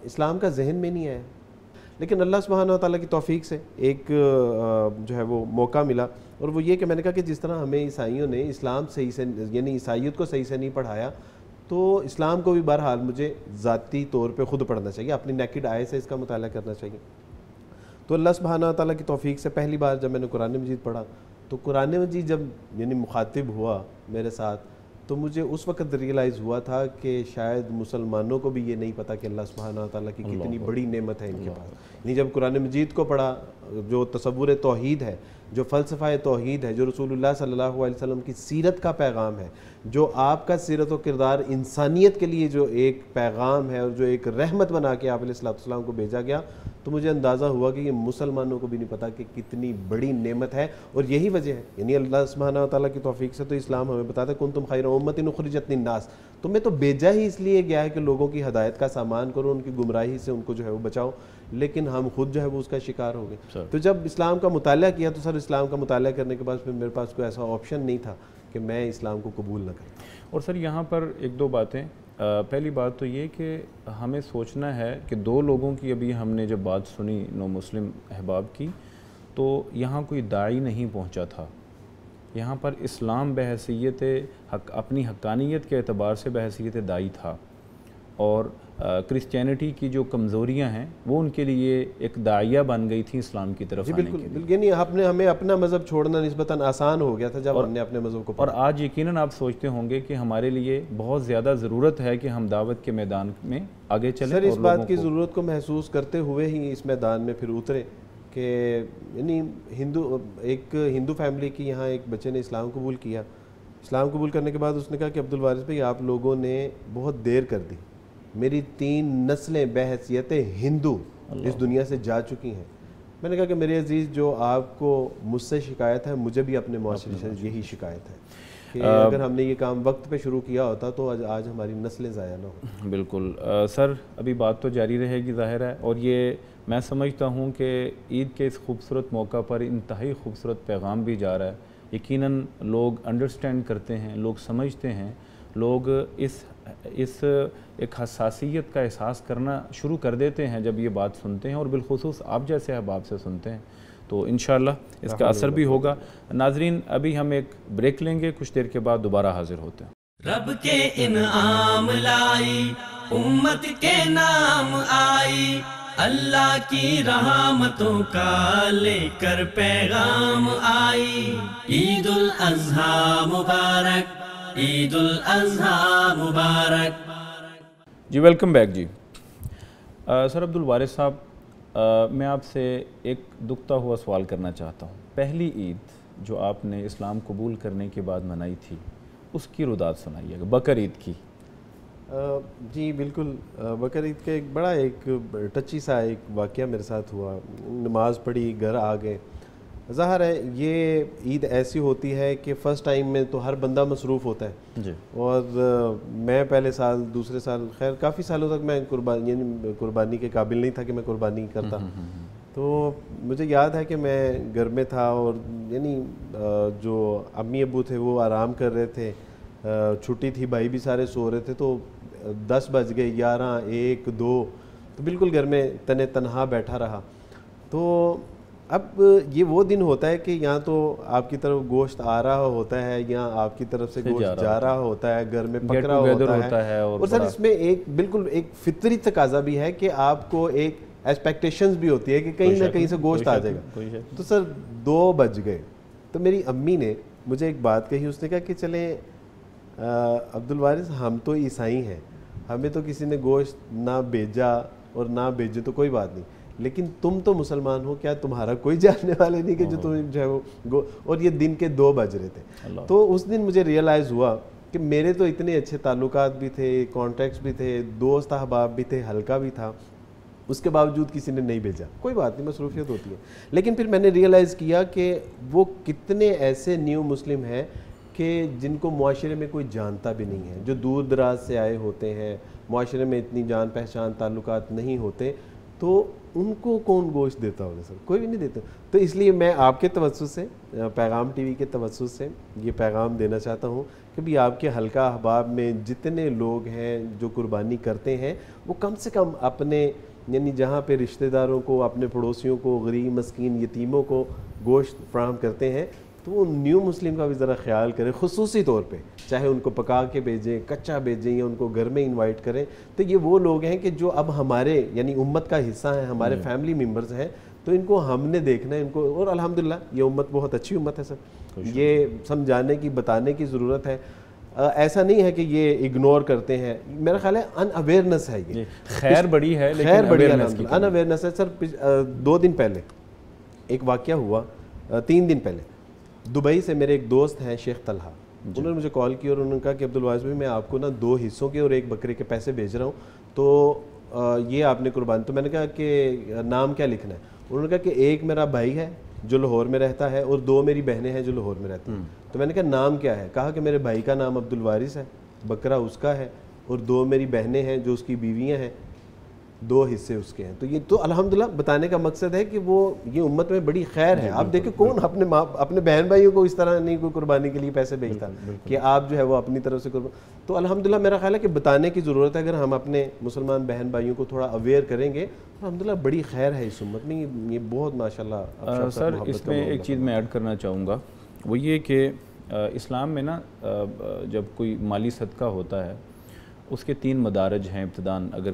اسلام کا ذہن میں نہیں آیا. لیکن اللہ سبحانہ و تعالیٰ کی توفیق سے ایک جو ہے وہ موقع ملا, اور وہ یہ کہ میں نے کہا کہ جس طرح ہمیں عیسائیوں نے اسلام صحیح سے یعنی عیسائیت کو صحیح سے نہیں پڑھایا, تو اسلام کو بھی بہرحال مجھے ذاتی طور پہ خود پڑھنا چاہیے, اپنی نیکڈ آئی سے اس کا مطالعہ کرنا چاہیے. تو اللہ سبحانہ و تعالیٰ کی توفیق سے پہلی بار جب میں نے قرآن مجید پڑھا, تو قرآن مجید جب یعنی مخاطب ہوا میرے ساتھ, تو مجھے اس وقت ریئلائز ہوا تھا کہ شاید مسلمانوں کو بھی یہ نہیں پتہ کہ اللہ سبحانہ و تعالیٰ کی کتنی بڑی نعمت ہے ان کے پاس. یعنی جب قرآن مجید کو پڑھا, جو تصور توحید ہے, جو فلسفہ توحید ہے, جو رسول اللہ صلی اللہ علیہ وسلم کی سیرت کا پیغام ہے, جو آپ کا سیرت و کردار انسانیت کے لیے جو ایک پیغام ہے اور جو ایک رحمت بنا کے آپ علیہ السلام کو بھیجا گیا, تو مجھے اندازہ ہوا کہ یہ مسلمانوں کو بھی نہیں پتا کہ کتنی بڑی نعمت ہے. اور یہی وجہ ہے, یعنی اللہ سبحانہ و تعالیٰ کی توفیق سے تو اسلام ہمیں بتاتا ہے کنتم خیر امۃ اخرجت للناس, تمہیں تو بھیجا ہی اس لیے گیا ہے کہ لوگوں کی ہدایت کا سامان کرو, ان کی گمراہی سے ان کو جو ہے وہ بچاؤ. لیکن ہم خود جو ہے وہ اس کا شکار ہو گئے. تو جب اسلام کا مطالعہ کیا تو سر اسلام کا مطالعہ کرنے کے بعد پھر میرے پاس کوئی ایسا آپشن نہیں تھا کہ میں اسلام کو قبول نہ کروں. اور سر یہاں پر 1-2 باتیں. پہلی بات تو یہ کہ ہمیں سوچنا ہے کہ 2 لوگوں کی ابھی ہم نے جب بات سنی نو مسلم احباب کی, تو یہاں کوئی داعی نہیں پہنچا تھا. یہاں پر اسلام بحیثیت اپنی حقانیت کے اعتبار سے بحیثیت داعی تھا, اور کرسچینٹی کی جو کمزوریاں ہیں وہ ان کے لیے ایک داعیہ بن گئی تھی اسلام کی طرف آنے کے لیے. یعنی ہمیں اپنا مذہب چھوڑنا نسبتاً آسان ہو گیا تھا جب ہم نے اپنے مذہب کو اور آج یقیناً آپ سوچتے ہوں گے کہ ہمارے لیے بہت زیادہ ضرورت ہے کہ ہم دعوت کے میدان میں آگے چلیں. سر اس بات کی ضرورت کو محسوس کرتے ہوئے ہی اس میدان میں پھر اترے کہ یعنی ایک ہندو فیملی کی یہاں ایک بچے نے اسلام قبول کیا. اسلام قبول کرنے کے بعد اس نے کہا کہ عبدالوارث بھائی آپ لوگوں نے بہت دیر کر دی, میری 3 نسلیں بحیثیت ہندو اس دنیا سے جا چکی ہیں. میں نے کہا کہ میرے عزیز جو آپ کو مجھ سے شکایت ہے, مجھے بھی اپنے معاشرے سے یہی شکایت ہے کہ اگر ہم نے یہ کام وقت پہ شروع کیا ہوتا تو آج ہماری نسلیں ضائع نہ ہوں. بالکل سر, ابھی بات تو جاری رہے گی ظاہر ہے, اور یہ میں سمجھتا ہوں کہ عید کے اس خوبصورت موقع پر انتہائی خوبصورت پیغام بھی جا رہا ہے. یقیناً لوگ انڈرسٹینڈ کرتے ہیں, لوگ سمجھتے ہیں, لوگ اس ایک حساسیت کا احساس کرنا شروع کر دیتے ہیں جب یہ بات سنتے ہیں, اور بالخصوص آپ جیسے احباب سے سنتے ہیں. تو انشاءاللہ اس کا اثر بھی ہوگا. ناظرین ابھی ہم ایک بریک لیں گے, کچھ دیر کے بعد دوبارہ حاضر ہوتے ہیں. رب کے انعام لائی امت کے نام آئی, اللہ کی رحمتوں کا لے کر پیغام آئی. عید الاضحیٰ مبارک, عید الاضحیٰ مبارک. جی ویلکم بیک. جی سر عبدالوارث صاحب, میں آپ سے ایک دکھتا ہوا سوال کرنا چاہتا ہوں. پہلی عید جو آپ نے اسلام قبول کرنے کے بعد منائی تھی اس کی رداد سنائیے گا, بقر عید کی. جی بالکل, بقر عید کا ایک بڑا ایک ٹچی سا ایک واقعہ میرے ساتھ ہوا. نماز پڑھی, گھر آ گئے. ظاہر ہے یہ عید ایسی ہوتی ہے کہ فرسٹ ٹائم میں تو ہر بندہ مصروف ہوتا ہے جی, اور میں پہلے سال دوسرے سال خیر کافی سالوں تک میں قربانی کے قابل نہیں تھا کہ میں قربانی کرتا. تو مجھے یاد ہے کہ میں گھر میں تھا اور یعنی جو امی ابو تھے وہ آرام کر رہے تھے, چھٹی تھی, بھائی بھی سارے سو رہے تھے. تو 10 بج گئے, 11, 1, 2, تو بالکل گھر میں تنہا بیٹھا رہا. تو اب یہ وہ دن ہوتا ہے کہ یہاں تو آپ کی طرف گوشت آ رہا ہوتا ہے یا آپ کی طرف سے گوشت جا رہا ہوتا ہے, گھر میں پک رہا ہوتا ہے. اور سر اس میں ایک بالکل ایک فطری تقاضا بھی ہے کہ آپ کو ایک ایکسپیکٹیشنز بھی ہوتی ہے کہ کہیں نہ کہیں سے گوشت آ جائے گا. تو سر 2 بج گئے تو میری امی نے مجھے ایک بات کہی. اس نے کہا کہ چلیں عبدالوارث, ہم تو عیسائی ہیں, ہمیں تو کسی نے گوشت نہ بھیجا اور نہ بھیجے تو کوئی بات نہیں, لیکن تم تو مسلمان ہو, کیا تمہارا کوئی جاننے والے نہیں کہ جو تم جو ہے وہ اور یہ دن کے 2 بج رہے تھے. تو اس دن مجھے ریئلائز ہوا کہ میرے تو اتنے اچھے تعلقات بھی تھے, کانٹیکٹس بھی تھے, دوست احباب بھی تھے, حلقہ بھی تھا, اس کے باوجود کسی نے نہیں بھیجا. کوئی بات نہیں, مصروفیت ہوتی ہے. لیکن پھر میں نے ریئلائز کیا کہ وہ کتنے ایسے نیو مسلم ہیں کہ جن کو معاشرے میں کوئی جانتا بھی نہیں ہے, جو دور دراز سے آئے ہوتے ہیں, معاشرے میں اتنی جان پہچان تعلقات نہیں ہوتے, تو ان کو کون گوشت دیتا ہوگا سر؟ کوئی بھی نہیں دیتا. تو اس لیے میں آپ کے توسط سے, پیغام ٹی وی کے توسط سے یہ پیغام دینا چاہتا ہوں کہ بھی آپ کے حلقہ احباب میں جتنے لوگ ہیں جو قربانی کرتے ہیں وہ کم سے کم اپنے یعنی جہاں پہ رشتہ داروں کو, اپنے پڑوسیوں کو, غریب مسکین یتیموں کو گوشت فراہم کرتے ہیں, تو وہ نیو مسلم کا بھی ذرا خیال کریں خصوصی طور پہ, چاہے ان کو پکا کے بھیجیں, کچا بھیجیں یا ان کو گھر میں انوائٹ کریں. تو یہ وہ لوگ ہیں کہ جو اب ہمارے یعنی امت کا حصہ ہیں, ہمارے فیملی ممبرز ہیں, تو ان کو ہم نے دیکھنا ہے ان کو. اور الحمدللہ یہ امت بہت اچھی امت ہے سر, یہ سمجھانے کی بتانے کی ضرورت ہے. ایسا نہیں ہے کہ یہ اگنور کرتے ہیں, میرا خیال ہے ان اویئرنیس ہے, یہ خیر بڑی ہے خیر بڑی ہے, ان اویئرنیس ہے. سر 2 دن پہلے ایک واقعہ ہوا, 3 دن پہلے دبئی سے میرے ایک دوست ہیں شیخ طلحہ, انہوں نے مجھے کال کی اور انہوں نے کہا کہ عبدالوارث بھائی میں آپ کو نا 2 حصوں کے اور 1 بکرے کے پیسے بھیج رہا ہوں, تو یہ آپ نے قربانی. تو میں نے کہا کہ نام کیا لکھنا ہے؟ انہوں نے کہا کہ 1 میرا بھائی ہے جو لاہور میں رہتا ہے اور 2 میری بہنیں ہیں جو لاہور میں رہتی ہیں. تو میں نے کہا نام کیا ہے؟ کہا کہ میرے بھائی کا نام عبدالوارث ہے, بکرا اس کا ہے, اور 2 میری بہنیں ہیں جو اس کی بیویاں ہیں, 2 حصے اس کے ہیں. تو یہ تو الحمدللہ بتانے کا مقصد ہے کہ وہ یہ امت میں بڑی خیر ہے. آپ دیکھیں کون اپنے بہن بھائیوں کو اس طرح نہیں کوئی قربانی کے لیے پیسے بھیجتا کہ آپ جو ہے وہ اپنی طرف سے تو الحمدللہ میرا خیال ہے کہ بتانے کی ضرورت ہے. اگر ہم اپنے مسلمان بہن بھائیوں کو تھوڑا اویئر کریں گے الحمدللہ بڑی خیر ہے اس امت میں. یہ بہت ماشاءاللہ. سر اس میں ایک چیز میں ایڈ کرنا چاہوں گا, وہ یہ کہ اسلام میں نا جب کوئی مالی صدقہ ہوتا ہے اس کے 3 مدارج ہیں ابتداً, اگر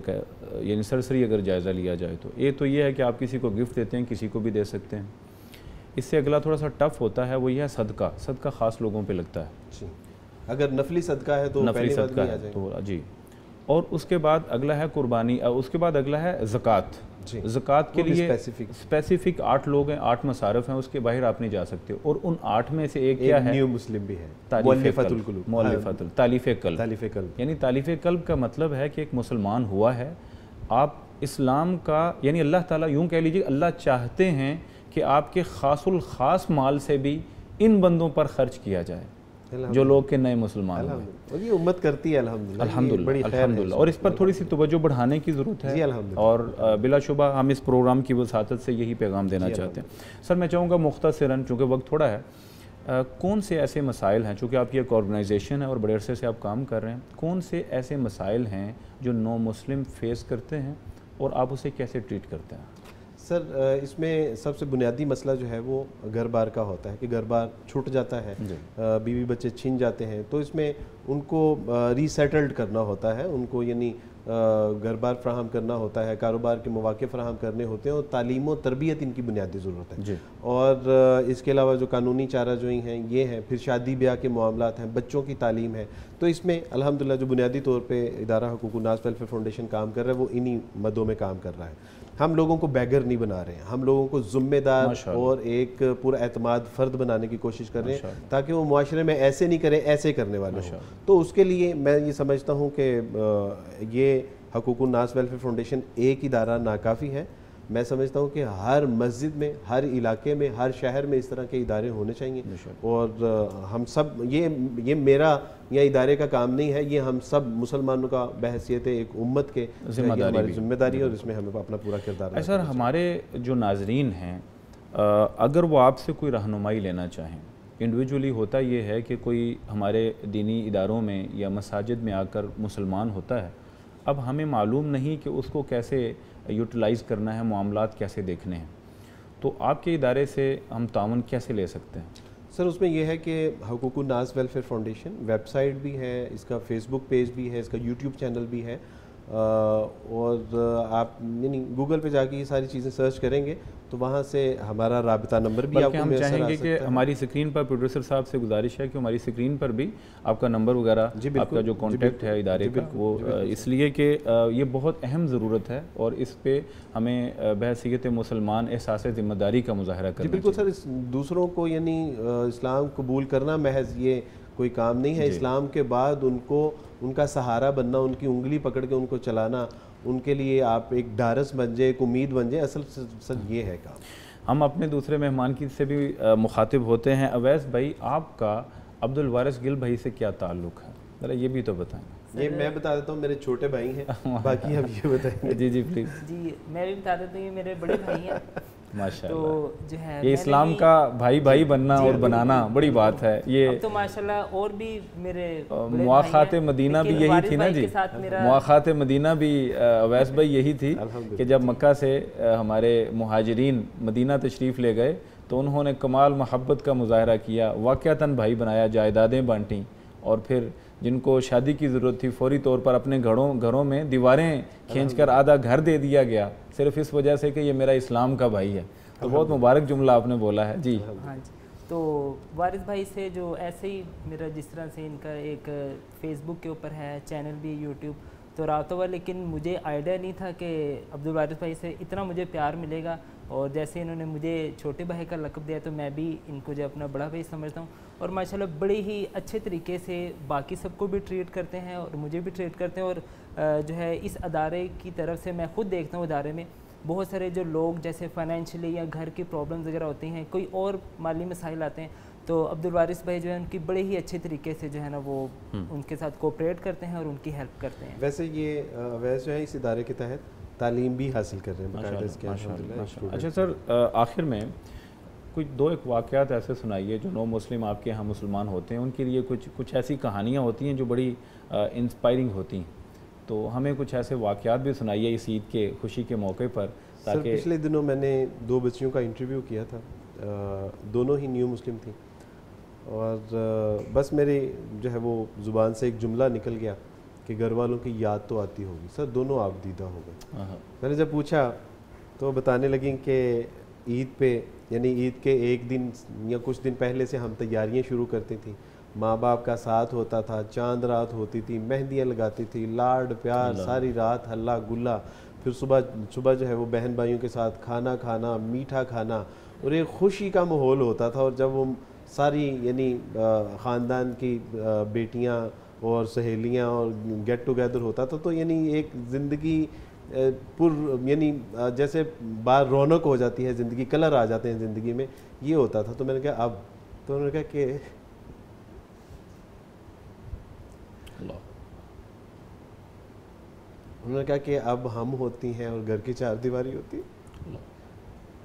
یعنی سرسری اگر جائزہ لیا جائے تو. ایک تو یہ ہے کہ آپ کسی کو گفٹ دیتے ہیں, کسی کو بھی دے سکتے ہیں. اس سے اگلا تھوڑا سا ٹف ہوتا ہے, وہ یہ ہے صدقہ. صدقہ خاص لوگوں پہ لگتا ہے, اگر نفلی صدقہ ہے تو نفلی صدقہ ہے تو جی. اور اس کے بعد اگلا ہے قربانی, اس کے بعد اگلا ہے زکوٰۃ. زکوٰۃ کے لیے اسپیسیفک 8 لوگ ہیں, 8 مصارف ہیں, اس کے باہر آپ نہیں جا سکتے. اور ان 8 میں سے ایک کیا ہے؟ نیو مسلم بھی ہے, تالیف قلب. یعنی تالیف قلب کا مطلب ہے کہ ایک مسلمان ہوا ہے, آپ اسلام کا یعنی اللہ تعالیٰ یوں کہہ لیجیے اللہ چاہتے ہیں کہ آپ کے خاص الخاص مال سے بھی ان بندوں پر خرچ کیا جائے جو لوگ کے نئے مسلمان ہوئے. اور یہ امت کرتی ہے الحمدللہ. اور اس پر تھوڑی سی توجہ بڑھانے کی ضرورت ہے, اور بلا شبہ ہم اس پروگرام کی وساطت سے یہی پیغام دینا چاہتے ہیں. سر میں چاہوں گا مختصراً, چونکہ وقت تھوڑا ہے, کون سے ایسے مسائل ہیں, چونکہ آپ کی ایک آرگنائزیشن ہے اور بڑے عرصے سے آپ کام کر رہے ہیں, کون سے ایسے مسائل ہیں جو نو مسلم فیس کرتے ہیں اور آپ اسے کیسے ٹریٹ کرتے ہیں؟ سر اس میں سب سے بنیادی مسئلہ جو ہے وہ گھر بار کا ہوتا ہے کہ گھر بار چھوٹ جاتا ہے، بیوی بچے چھن جاتے ہیں، تو اس میں ان کو ری سیٹلڈ کرنا ہوتا ہے، ان کو یعنی گھر بار فراہم کرنا ہوتا ہے، کاروبار کے مواقع فراہم کرنے ہوتے ہیں، اور تعلیم و تربیت ان کی بنیادی ضرورت ہے. اور اس کے علاوہ جو قانونی چارہ جوئی ہیں یہ ہیں، پھر شادی بیاہ کے معاملات ہیں، بچوں کی تعلیم ہے. تو اس میں الحمدللہ جو بنیادی طور پہ ادارہ حقوق الناس ویلفیئر فاؤنڈیشن کام کر رہا ہے وہ انہی مدوں میں کام کر رہا ہے. ہم لوگوں کو بیگر نہیں بنا رہے ہیں، ہم لوگوں کو ذمہ دار اور ایک پر اعتماد فرد بنانے کی کوشش کر رہے ہیں تاکہ وہ معاشرے میں ایسے نہیں کریں، ایسے کرنے والے ہوں. تو اس کے لیے میں یہ سمجھتا ہوں کہ یہ حقوق الناس ویلفیئر فاؤنڈیشن ایک ادارہ ناکافی ہے. میں سمجھتا ہوں کہ ہر مسجد میں، ہر علاقے میں، ہر شہر میں اس طرح کے ادارے ہونے چاہیے. اور ہم سب یہ میرا یا ادارے کا کام نہیں ہے، یہ ہم سب مسلمانوں کا بحیثیت ایک امت کے ہماری ذمہ داری ہے، اور اس میں ہمیں اپنا پورا کردار. سر ہمارے جو ناظرین ہیں اگر وہ آپ سے کوئی رہنمائی لینا چاہیں، انڈیویجولی ہوتا یہ ہے کہ کوئی ہمارے دینی اداروں میں یا مساجد میں آ کر مسلمان ہوتا ہے، اب ہمیں معلوم نہیں کہ اس کو کیسے یوٹیلائز کرنا ہے، معاملات کیسے دیکھنے ہیں، تو آپ کے ادارے سے ہم تعاون کیسے لے سکتے ہیں؟ سر اس میں یہ ہے کہ حقوق الناس ویلفیئر فاؤنڈیشن ویب سائٹ بھی ہے، اس کا فیس بک پیج بھی ہے، اس کا یوٹیوب چینل بھی ہے، اور آپ یعنی گوگل پہ جا کے یہ ساری چیزیں سرچ کریں گے تو وہاں سے ہمارا رابطہ نمبر بھی آپ کو ہم چاہیں گے کہ ہماری اسکرین پر پروڈیوسر صاحب سے گزارش ہے کہ ہماری اسکرین پر بھی آپ کا نمبر وغیرہ، آپ کا جو کانٹیکٹ ہے ادارے کا، وہ اس لیے کہ یہ بہت اہم ضرورت ہے اور اس پہ ہمیں بحیثیت مسلمان احساس ذمہ داری کا مظاہرہ کرنا چاہیے. بالکل سر، دوسروں کو یعنی اسلام قبول کرنا محض یہ کوئی کام نہیں ہے. اسلام کے بعد ان کا سہارا بننا، ان کی انگلی پکڑ کے ان کو چلانا، ان کے لیے آپ ایک ڈھارس بن جائے، ایک امید بن جائے، اصل سر یہ ہے کام. ہم اپنے دوسرے مہمان کی سے بھی مخاطب ہوتے ہیں. اویس بھائی، آپ کا عبد الوارث گل بھائی سے کیا تعلق ہے؟ ذرا یہ بھی تو بتائیں. یہ میں بتا دیتا ہوں، میرے چھوٹے بھائی ہیں، باقی اب یہ بتائیں گے. جی پلیز. جی میں بھی بتا دیتا ہوں، یہ میرے بڑے بھائی ہیں. ماشاءاللہ، جو ہے یہ اسلام کا بھائی بننا اور بنانا بڑی بات ہے. یہ تو ماشاءاللہ اور بھی میرے مواخات مدینہ بھی یہی تھی نا جی، مواخات مدینہ بھی اویس بھائی یہی تھی کہ جب مکہ سے ہمارے مہاجرین مدینہ تشریف لے گئے تو انہوں نے کمال محبت کا مظاہرہ کیا، واقعتاً بھائی بنایا، جائیدادیں بانٹیں، اور پھر جن کو شادی کی ضرورت تھی فوری طور پر اپنے گھروں میں دیواریں کھینچ کر آدھا گھر دے دیا گیا، صرف اس وجہ سے کہ یہ میرا اسلام کا بھائی ہے. تو بہت مبارک جملہ آپ نے بولا ہے. جی ہاں جی. تو وارث بھائی سے جو ایسے ہی میرا جس طرح سے ان کا ایک فیس بک کے اوپر ہے چینل بھی، یوٹیوب، تو رابطہ ہوا، لیکن مجھے آئیڈیا نہیں تھا کہ عبد الوارث بھائی سے اتنا مجھے پیار ملے گا. اور جیسے انہوں نے مجھے چھوٹے بھائی کا لقب دیا تو میں بھی ان کو جو اپنا بڑا بھائی سمجھتا ہوں، اور ماشاءاللہ بڑے ہی اچھے طریقے سے باقی سب کو بھی ٹریٹ کرتے ہیں اور مجھے بھی ٹریٹ کرتے ہیں. اور جو ہے اس ادارے کی طرف سے میں خود دیکھتا ہوں ادارے میں بہت سارے جو لوگ جیسے فائنینشلی یا گھر کی پرابلمز وغیرہ ہوتی ہیں، کوئی اور مالی مسائل آتے ہیں، تو عبد الوارث بھائی جو ہے ان کی بڑے ہی اچھے طریقے سے جو ہے نا وہ ان کے ساتھ کوپریٹ کرتے ہیں اور ان کی ہیلپ کرتے ہیں. ویسے یہ اویس جو ہے اس ادارے کے تحت تعلیم بھی حاصل کر رہے ہیں باقاعدہ اس کے. اچھا سر، آخر میں دو ایک واقعات ایسے سنائیے جو نو مسلم آپ کے یہاں مسلمان ہوتے ہیں، ان کے لیے کچھ ایسی کہانیاں ہوتی ہیں جو بڑی انسپائرنگ ہوتی ہیں، تو ہمیں کچھ ایسے واقعات بھی سنائیے اس عید کے خوشی کے موقع پر. سر پچھلے دنوں میں نے 2 بچیوں کا انٹرویو کیا تھا، دونوں ہی نیو مسلم تھیں، اور بس میرے جو ہے وہ زبان سے ایک جملہ نکل گیا کہ گھر والوں کی یاد تو آتی ہوگی. سر دونوں آپ دیدہ ہو گئے. میں نے جب پوچھا تو بتانے لگیں کہ عید پہ یعنی عید کے ایک دن یا کچھ دن پہلے سے ہم تیاریاں شروع کرتی تھیں، ماں باپ کا ساتھ ہوتا تھا، چاند رات ہوتی تھی، مہندیاں لگاتی تھی، لاڈ پیار ساری رات، ہلا گلا، پھر صبح جو ہے وہ بہن بھائیوں کے ساتھ کھانا کھانا، میٹھا کھانا، اور ایک خوشی کا ماحول ہوتا تھا. اور جب وہ ساری یعنی خاندان کی بیٹیاں اور سہیلیاں اور گیٹ ٹوگیدر ہوتا تھا تو یعنی ایک زندگی یعنی جیسے بار رونق ہو جاتی ہے زندگی، کلر آ جاتے ہیں زندگی میں، یہ ہوتا تھا. تو میں نے کہا اب تو انہوں نے کہا کہ انہوں نے کہا کہ اب ہم ہوتی ہیں اور گھر کی 4 دیواری ہوتی ہے.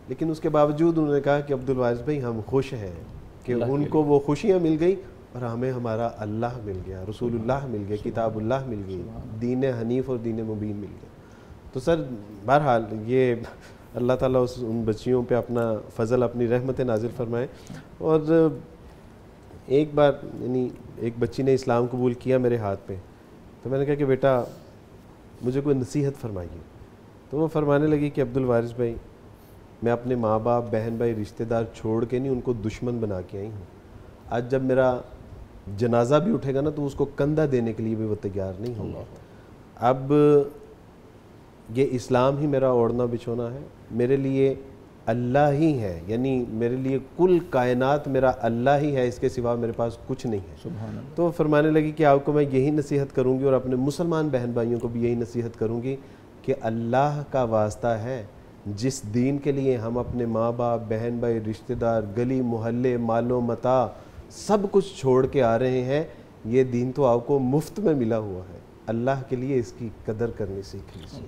لیکن اس کے باوجود انہوں نے کہا کہ عبد الوارث بھائی ہم خوش ہیں کہ ان کو وہ خوشیاں مل گئی اور ہمیں ہمارا اللہ مل گیا، رسول اللہ مل گیا، کتاب اللہ مل گئی، دین حنیف اور دین مبین مل گیا. تو سر بہرحال یہ اللہ تعالیٰ ان بچیوں پہ اپنا فضل اپنی رحمت نازل فرمائے. اور ایک بار یعنی ایک بچی نے اسلام قبول کیا میرے ہاتھ پہ, تو میں نے کہا کہ بیٹا مجھے کوئی نصیحت فرمائیے. تو وہ فرمانے لگی کہ عبدالوارث بھائی میں اپنے ماں باپ بہن بھائی رشتہ دار چھوڑ کے نہیں ان کو دشمن بنا کے آئی ہوں. آج جب میرا جنازہ بھی اٹھے گا نا تو اس کو کندھا دینے کے لیے بھی وہ تیار نہیں ہوگا. اب یہ اسلام ہی میرا اوڑھنا بچھونا ہے, میرے لیے اللہ ہی ہے, یعنی میرے لیے کل کائنات میرا اللہ ہی ہے, اس کے سوا میرے پاس کچھ نہیں ہے. سبحان اللہ. تو فرمانے لگی کہ آپ کو میں یہی نصیحت کروں گی اور اپنے مسلمان بہن بھائیوں کو بھی یہی نصیحت کروں گی کہ اللہ کا واسطہ ہے, جس دین کے لیے ہم اپنے ماں باپ بہن بھائی رشتہ دار گلی محلے مال و متاع سب کچھ چھوڑ کے آ رہے ہیں, یہ دین تو آپ کو مفت میں ملا ہوا ہے, اللہ کے لیے اس کی قدر کرنی سیکھ لیجیے.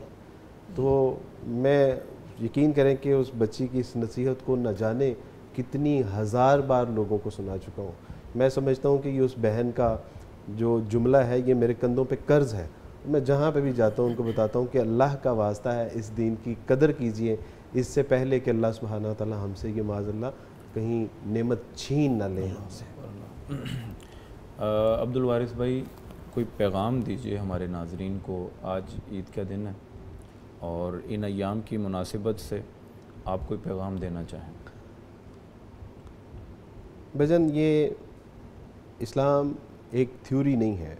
تو میں یقین کریں کہ اس بچی کی اس نصیحت کو نہ جانے کتنی ہزار بار لوگوں کو سنا چکا ہوں. میں سمجھتا ہوں کہ یہ اس بہن کا جو جملہ ہے یہ میرے کندھوں پہ قرض ہے. میں جہاں پہ بھی جاتا ہوں ان کو بتاتا ہوں کہ اللہ کا واسطہ ہے اس دین کی قدر کیجئے, اس سے پہلے کہ اللہ سبحانہ و تعالی ہم سے یہ معاذ اللہ کہیں نعمت چھین نہ لیں ہم سے. عبدالوارث بھائی کوئی پیغام دیجئے ہمارے ناظرین کو, آج عید کا دن ہے اور ان ایام کی مناسبت سے آپ کوئی پیغام دینا چاہیں. بھجن یہ اسلام ایک تھیوری نہیں ہے,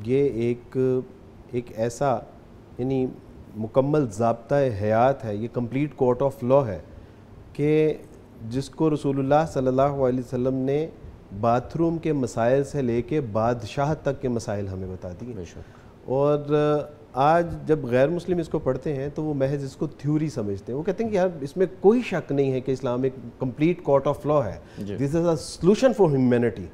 یہ ایک ایسا یعنی مکمل ضابطہ حیات ہے, یہ کمپلیٹ کورٹ آف لا ہے کہ جس کو رسول اللہ صلی اللہ علیہ وسلم نے باتھ روم کے مسائل سے لے کے بادشاہت تک کے مسائل ہمیں بتا دیے. اور آج جب غیر مسلم اس کو پڑھتے ہیں تو وہ محض اس کو تھیوری سمجھتے ہیں. وہ کہتے ہیں کہ یار اس میں کوئی شک نہیں ہے کہ اسلام ایک کمپلیٹ کورٹ آف لا ہے, دس از اے سلوشن فار ہیومینٹی.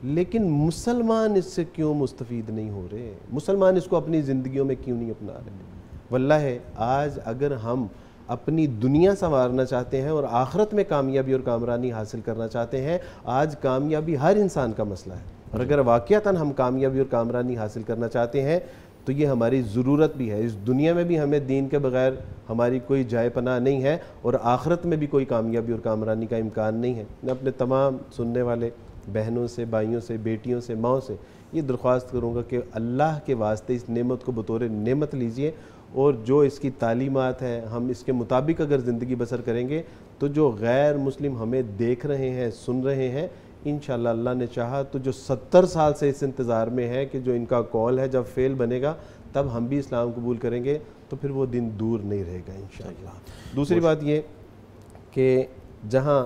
لیکن مسلمان اس سے کیوں مستفید نہیں ہو رہے, مسلمان اس کو اپنی زندگیوں میں کیوں نہیں اپنا رہے. واللہ آج اگر ہم اپنی دنیا سنوارنا چاہتے ہیں اور آخرت میں کامیابی اور کامرانی حاصل کرنا چاہتے ہیں, آج کامیابی ہر انسان کا مسئلہ ہے, اور اگر واقعتاً ہم کامیابی اور کامرانی حاصل کرنا چاہتے ہیں تو یہ ہماری ضرورت بھی ہے. اس دنیا میں بھی ہمیں دین کے بغیر ہماری کوئی جائے پناہ نہیں ہے, اور آخرت میں بھی کوئی کامیابی اور کامرانی کا امکان نہیں ہے. میں اپنے تمام سننے والے بہنوں سے بھائیوں سے بیٹیوں سے ماؤں سے یہ درخواست کروں گا کہ اللہ کے واسطے اس نعمت کو بطور نعمت لیجئے, اور جو اس کی تعلیمات ہیں ہم اس کے مطابق اگر زندگی بسر کریں گے تو جو غیر مسلم ہمیں دیکھ رہے ہیں سن رہے ہیں, انشاءاللہ اللہ نے چاہا تو جو 70 سال سے اس انتظار میں ہے کہ جو ان کا کال ہے جب فیل بنے گا تب ہم بھی اسلام قبول کریں گے, تو پھر وہ دن دور نہیں رہے گا انشاءاللہ. دوسری بات یہ کہ جہاں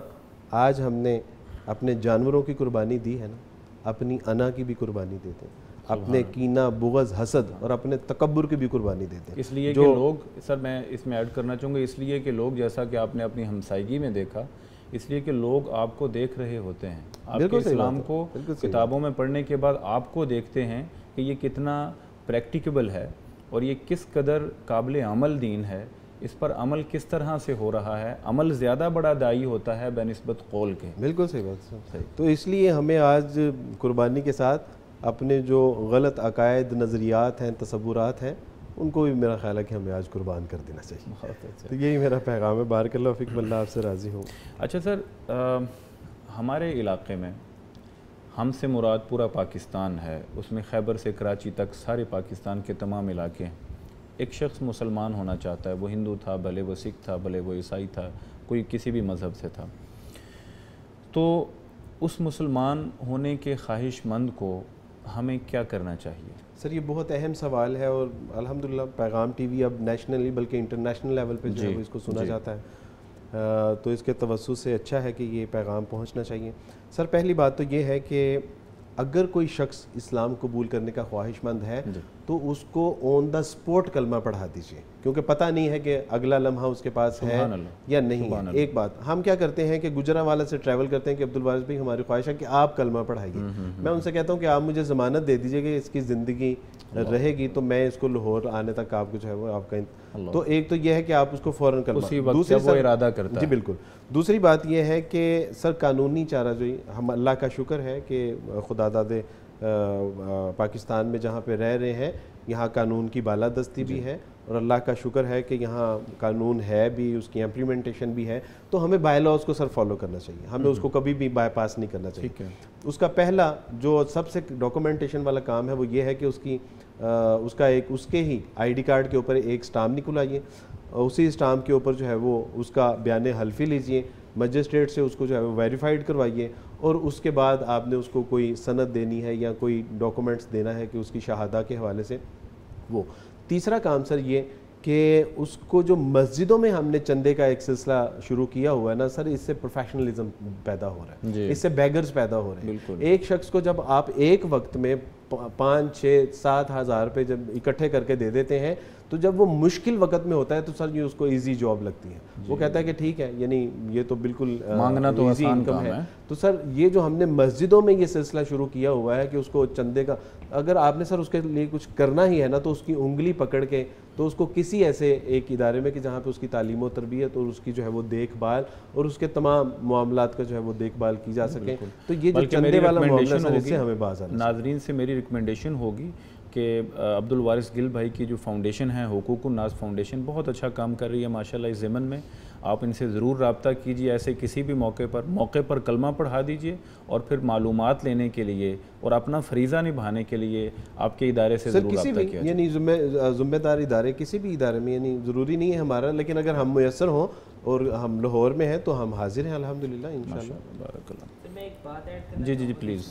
آج ہم نے اپنے جانوروں کی قربانی دی ہے نا, اپنی انا کی بھی قربانی دیتے ہیں, اپنے کینہ بغض حسد اور اپنے تکبر کی بھی قربانی دیتے ہیں. اس لیے کہ لوگ, سر میں اس میں ایڈ کرنا چاہوں گا, اس لیے کہ لوگ جیسا کہ آپ نے اپنی ہمسائیگی میں دیکھا, اس لیے کہ لوگ آپ کو دیکھ رہے ہوتے ہیں, آپ کے اسلام کو کتابوں میں پڑھنے کے بعد آپ کو دیکھتے ہیں کہ یہ کتنا پریکٹیکیبل ہے اور یہ کس قدر قابل عمل دین ہے, اس پر عمل کس طرح سے ہو رہا ہے. عمل زیادہ بڑا داعی ہوتا ہے بنسبت قول کے. بالکل صحیح بات. تو اس لیے ہمیں آج قربانی کے ساتھ اپنے جو غلط عقائد نظریات ہیں تصورات ہیں ان کو بھی میرا خیال ہے کہ ہمیں آج قربان کر دینا چاہیے. تو یہی میرا پیغام ہے. بارک اللہ فیکم, اللہ آپ سے راضی ہوں. اچھا سر, ہمارے علاقے میں ہم سے مراد پورا پاکستان ہے, اس میں خیبر سے کراچی تک سارے پاکستان کے تمام علاقے ہیں. ایک شخص مسلمان ہونا چاہتا ہے, وہ ہندو تھا بھلے وہ سکھ تھا بھلے وہ عیسائی تھا, کوئی کسی بھی مذہب سے تھا, تو اس مسلمان ہونے کے خواہش مند کو ہمیں کیا کرنا چاہیے؟ سر یہ بہت اہم سوال ہے, اور الحمدللہ پیغام ٹی وی اب نیشنلی بلکہ انٹرنیشنل لیول پہ جو ہے اس کو سنا جاتا ہے, تو اس کے توسط سے اچھا ہے کہ یہ پیغام پہنچنا چاہیے. سر پہلی بات تو یہ ہے کہ اگر کوئی شخص اسلام قبول کرنے کا خواہش مند ہے تو اس کو آن دا سپورٹ کلمہ پڑھا دیجیے, کیونکہ پتہ نہیں ہے کہ اگلا لمحہ اس کے پاس ہے یا نہیں ہے. ایک بات ہم کیا کرتے ہیں کہ گجرانوالہ سے ٹریول کرتے ہیں کہ عبدالوارث بھائی ہماری خواہش ہے کہ آپ کلمہ پڑھائیے. میں ان سے کہتا ہوں کہ آپ مجھے ضمانت دے دیجیے کہ اس کی زندگی رہے گی تو میں اس کو لاہور آنے تک آپ کو جو ہے وہ آپ کا تو ایک تو یہ ہے کہ آپ اس کو فوراً کلمہ, دوسری وہ ارادہ کرتا ہے. جی بالکل. دوسری بات یہ ہے کہ سر قانونی چارہ جوئی, ہم اللہ کا شکر ہے کہ خدا دادے پاکستان میں جہاں پہ رہ رہے ہیں یہاں قانون کی بالادستی بھی ہے, اور اللہ کا شکر ہے کہ یہاں قانون ہے بھی, اس کی امپلیمنٹیشن بھی ہے, تو ہمیں بائی لاز کو سر فالو کرنا چاہیے, ہمیں اس کو کبھی بھی بائی پاس نہیں کرنا چاہیے. اس کا پہلا جو سب سے ڈاکومنٹیشن والا کام ہے وہ یہ ہے کہ اس کے ہی آئی ڈی کارڈ کے اوپر ایک اسٹامپ نکلائیے, اسی اسٹامپ کے اوپر جو ہے وہ اس کا بیان حلفی لیجئے, مجسٹریٹ سے اس کو جو ہے وہ ویریفائڈ کروائیے, اور اس کے بعد آپ نے اس کو کوئی سند دینی ہے یا کوئی ڈاکومنٹس دینا ہے کہ اس کی شہادہ کے حوالے سے وہ. تیسرا کام سر یہ کہ اس کو جو مسجدوں میں ہم نے چندے کا ایک سلسلہ شروع کیا ہوا ہے نا سر, اس سے پروفیشنلزم پیدا ہو رہا ہے, اس سے بیگرز پیدا ہو رہے ہیں. ایک شخص کو جب آپ ایک وقت میں 5-6-7 ہزار روپے جب اکٹھے کر کے دے دیتے ہیں, تو جب وہ مشکل وقت میں ہوتا ہے تو سر یہ اس کو ایزی جاب لگتی ہے, وہ کہتا ہے کہ ٹھیک ہے, یعنی یہ تو بالکل مانگنا تو ایزی آسان انکم کام ہے. تو سر یہ جو ہم نے مسجدوں میں یہ سلسلہ شروع کیا ہوا ہے کہ اس کو چندے کا, اگر آپ نے سر اس کے لیے کچھ کرنا ہی ہے نا, تو اس کی انگلی پکڑ کے تو اس کو کسی ایسے ایک ادارے میں کہ جہاں پہ اس کی تعلیم و تربیت اور اس کی جو ہے وہ دیکھ بھال اور اس کے تمام معاملات کا جو ہے وہ دیکھ بھال کی جا سکے, تو یہ جو چندے والا معاملہ سر, اس سے ہمیں باز آنا. ناظرین سے میری ریکمنڈیشن ہوگی کہ عبدالوارث گل بھائی کی جو فاؤنڈیشن ہے, حقوق الناس فاؤنڈیشن, بہت اچھا کام کر رہی ہے ماشاءاللہ اس ضمن میں. آپ ان سے ضرور رابطہ کیجیے, ایسے کسی بھی موقع پر کلمہ پڑھا دیجیے, اور پھر معلومات لینے کے لیے اور اپنا فریضہ نبھانے کے لیے آپ کے ادارے سے ضرور رابطہ کیا جائے. یعنی ذمہ دار ادارے کسی بھی ادارے میں, یعنی ضروری نہیں ہے ہمارا, لیکن اگر ہم میسر ہوں اور ہم لاہور میں ہیں تو ہم حاضر ہیں الحمدللہ انشاءاللہ. بارک اللہ. میں ایک بات ایڈ کرنا جی پلیز.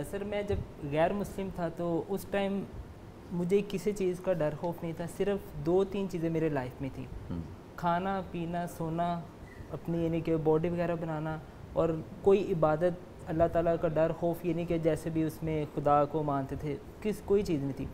سر میں جب غیر مسلم تھا تو اس ٹائم مجھے کسی چیز کا ڈر خوف نہیں تھا, صرف 2-3 چیزیں میرے لائف میں تھیں, کھانا پینا سونا, اپنی یعنی کہ باڈی وغیرہ بنانا, اور کوئی عبادت اللہ تعالیٰ کا ڈر خوف, یہ نہیں کہ جیسے بھی اس میں خدا کو مانتے تھے, کوئی چیز نہیں تھی.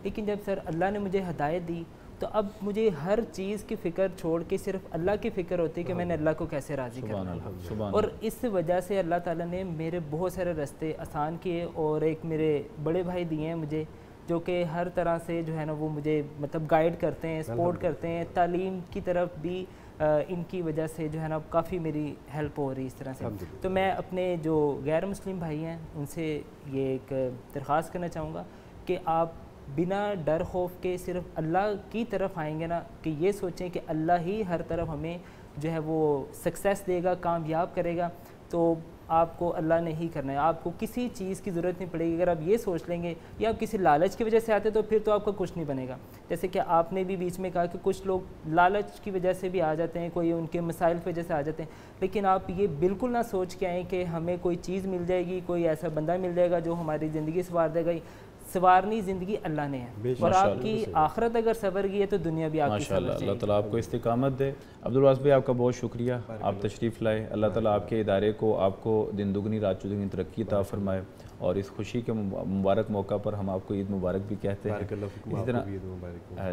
لیکن جب سر اللہ نے مجھے ہدایت دی تو اب مجھے ہر چیز کی فکر چھوڑ کے صرف اللہ کی فکر ہوتی ہے کہ میں نے اللہ کو کیسے راضی کرنا ہے, اور اس وجہ سے اللہ تعالیٰ نے میرے بہت سارے راستے آسان کیے, اور ایک میرے بڑے بھائی دیے ہیں مجھے جو کہ ہر طرح سے جو ہے نا وہ مجھے مطلب گائیڈ کرتے ہیں, سپورٹ کرتے ہیں, تعلیم کی طرف بھی ان کی وجہ سے جو ہے نا کافی میری ہیلپ ہو رہی ہے اس طرح سے. تو میں اپنے جو غیر مسلم بھائی ہیں ان سے یہ ایک درخواست کرنا چاہوں گا کہ آپ بنا ڈر خوف کے صرف اللہ کی طرف آئیں گے نا, کہ یہ سوچیں کہ اللہ ہی ہر طرف ہمیں جو ہے وہ سکسیس دے گا, کامیاب کرے گا, تو آپ کو اللہ نے ہی کرنا ہے, آپ کو کسی چیز کی ضرورت نہیں پڑے گی. اگر آپ یہ سوچ لیں گے یا آپ کسی لالچ کی وجہ سے آتے تو پھر تو آپ کا کچھ نہیں بنے گا. جیسے کہ آپ نے بھی بیچ میں کہا کہ کچھ لوگ لالچ کی وجہ سے بھی آ جاتے ہیں, کوئی ان کے مسائل کی وجہ سے آ جاتے ہیں, لیکن آپ یہ بالکل نہ سوچ کے آئیں کہ ہمیں کوئی چیز مل جائے گی, کوئی ایسا بندہ مل جائے گا جو ہماری زندگی سنوار دے گا. سنوارنی زندگی اللہ نے ہے, اور آپ کی آخرت اگر صبر کی ہے تو دنیا بھی آپ کی صبر ماشاءاللہ. اللہ تعالیٰ آپ کو استقامت دے. عبدالوارث بھائی آپ کا بہت شکریہ, آپ تشریف لائے. اللہ تعالیٰ آپ کے ادارے کو, آپ کو دن دگنی رات چوگنی ترقی عطا فرمائے, اور اس خوشی کے مبارک موقع پر ہم آپ کو عید مبارک بھی کہتے ہیں. اسی طرح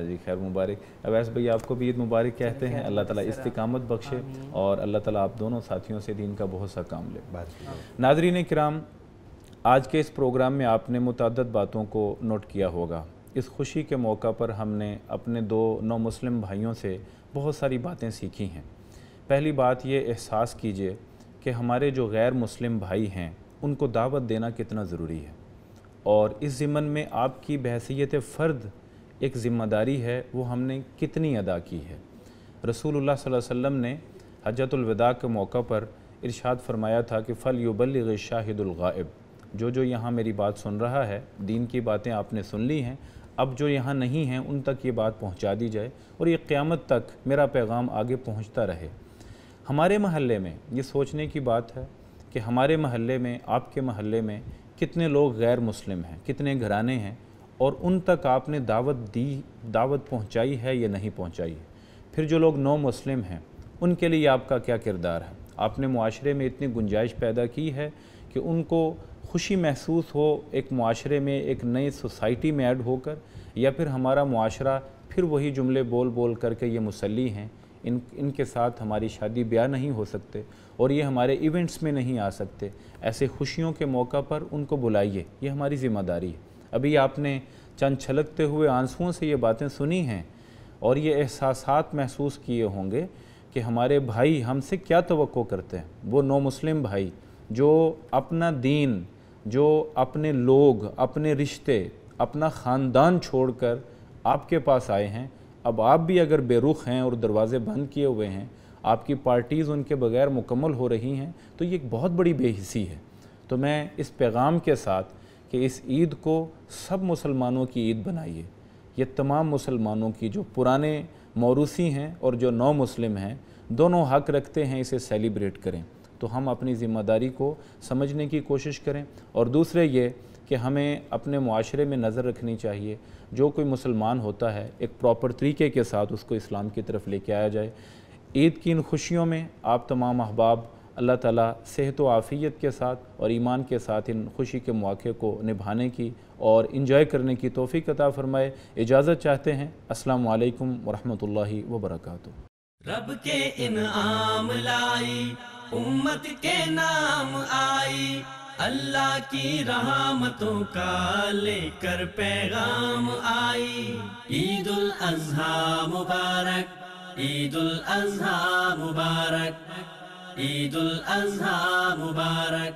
جی خیر مبارک. اویس بھائی آپ کو بھی عید مبارک کہتے ہیں. اللہ تعالیٰ استقامت بخشے, اور اللہ تعالیٰ آپ دونوں ساتھیوں سے دین کا بہت سا کام لے. ناظرین کرام, آج کے اس پروگرام میں آپ نے متعدد باتوں کو نوٹ کیا ہوگا. اس خوشی کے موقع پر ہم نے اپنے 2 نو مسلم بھائیوں سے بہت ساری باتیں سیکھی ہیں. پہلی بات یہ احساس کیجئے کہ ہمارے جو غیر مسلم بھائی ہیں ان کو دعوت دینا کتنا ضروری ہے, اور اس ضمن میں آپ کی بحیثیت فرد ایک ذمہ داری ہے, وہ ہم نے کتنی ادا کی ہے. رسول اللہ صلی اللہ علیہ وسلم نے حجۃ الوداع کے موقع پر ارشاد فرمایا تھا کہ فَلْيُبَلِّغِ الشَّاهِدُ الْغَائِبُ, جو یہاں میری بات سن رہا ہے, دین کی باتیں آپ نے سن لی ہیں, اب جو یہاں نہیں ہیں ان تک یہ بات پہنچا دی جائے, اور یہ قیامت تک میرا پیغام آگے پہنچتا رہے. ہمارے محلے میں یہ سوچنے کی بات ہے کہ ہمارے محلے میں, آپ کے محلے میں کتنے لوگ غیر مسلم ہیں, کتنے گھرانے ہیں, اور ان تک آپ نے دعوت پہنچائی ہے یا نہیں پہنچائی ہے. پھر جو لوگ نو مسلم ہیں ان کے لیے آپ کا کیا کردار ہے. آپ نے معاشرے میں اتنی گنجائش پیدا کی ہے کہ ان کو خوشی محسوس ہو ایک معاشرے میں, ایک نئی سوسائٹی میں ایڈ ہو کر, یا پھر ہمارا معاشرہ پھر وہی جملے بول کر کے یہ مسلی ہیں, ان کے ساتھ ہماری شادی بیاہ نہیں ہو سکتے, اور یہ ہمارے ایونٹس میں نہیں آ سکتے. ایسے خوشیوں کے موقع پر ان کو بلائیے, یہ ہماری ذمہ داری ہے. ابھی آپ نے چند چھلکتے ہوئے آنسوؤں سے یہ باتیں سنی ہیں, اور یہ احساسات محسوس کیے ہوں گے کہ ہمارے بھائی ہم سے کیا توقع کرتے ہیں. وہ نو مسلم بھائی جو اپنا دین, جو اپنے لوگ, اپنے رشتے, اپنا خاندان چھوڑ کر آپ کے پاس آئے ہیں, اب آپ بھی اگر بے رخ ہیں اور دروازے بند کیے ہوئے ہیں، آپ کی پارٹیز ان کے بغیر مکمل ہو رہی ہیں، تو یہ ایک بہت بڑی بے حسی ہے۔ تو میں اس پیغام کے ساتھ کہ اس عید کو سب مسلمانوں کی عید بنائیے، یہ تمام مسلمانوں کی جو پرانے موروثی ہیں اور جو نو مسلم ہیں، دونوں حق رکھتے ہیں اسے سیلیبریٹ کریں۔ تو ہم اپنی ذمہ داری کو سمجھنے کی کوشش کریں، اور دوسرے یہ کہ ہمیں اپنے معاشرے میں نظر رکھنی چاہیے، جو کوئی مسلمان ہوتا ہے ایک پراپر طریقے کے ساتھ اس کو اسلام کی طرف لے کے آیا جائے۔ عید کی ان خوشیوں میں آپ تمام احباب اللہ تعالیٰ صحت و عافیت کے ساتھ اور ایمان کے ساتھ ان خوشی کے مواقع کو نبھانے کی اور انجوائے کرنے کی توفیق عطا فرمائے۔ اجازت چاہتے ہیں۔ السلام علیکم ورحمۃ اللہ وبرکاتہ۔ رب کے انعام لائی، امت کے نام آئی، اللہ کی رحمتوں کا لے کر پیغام آئی۔ عید الاضحیٰ مبارک، عید الاضحیٰ مبارک، عید الاضحیٰ مبارک۔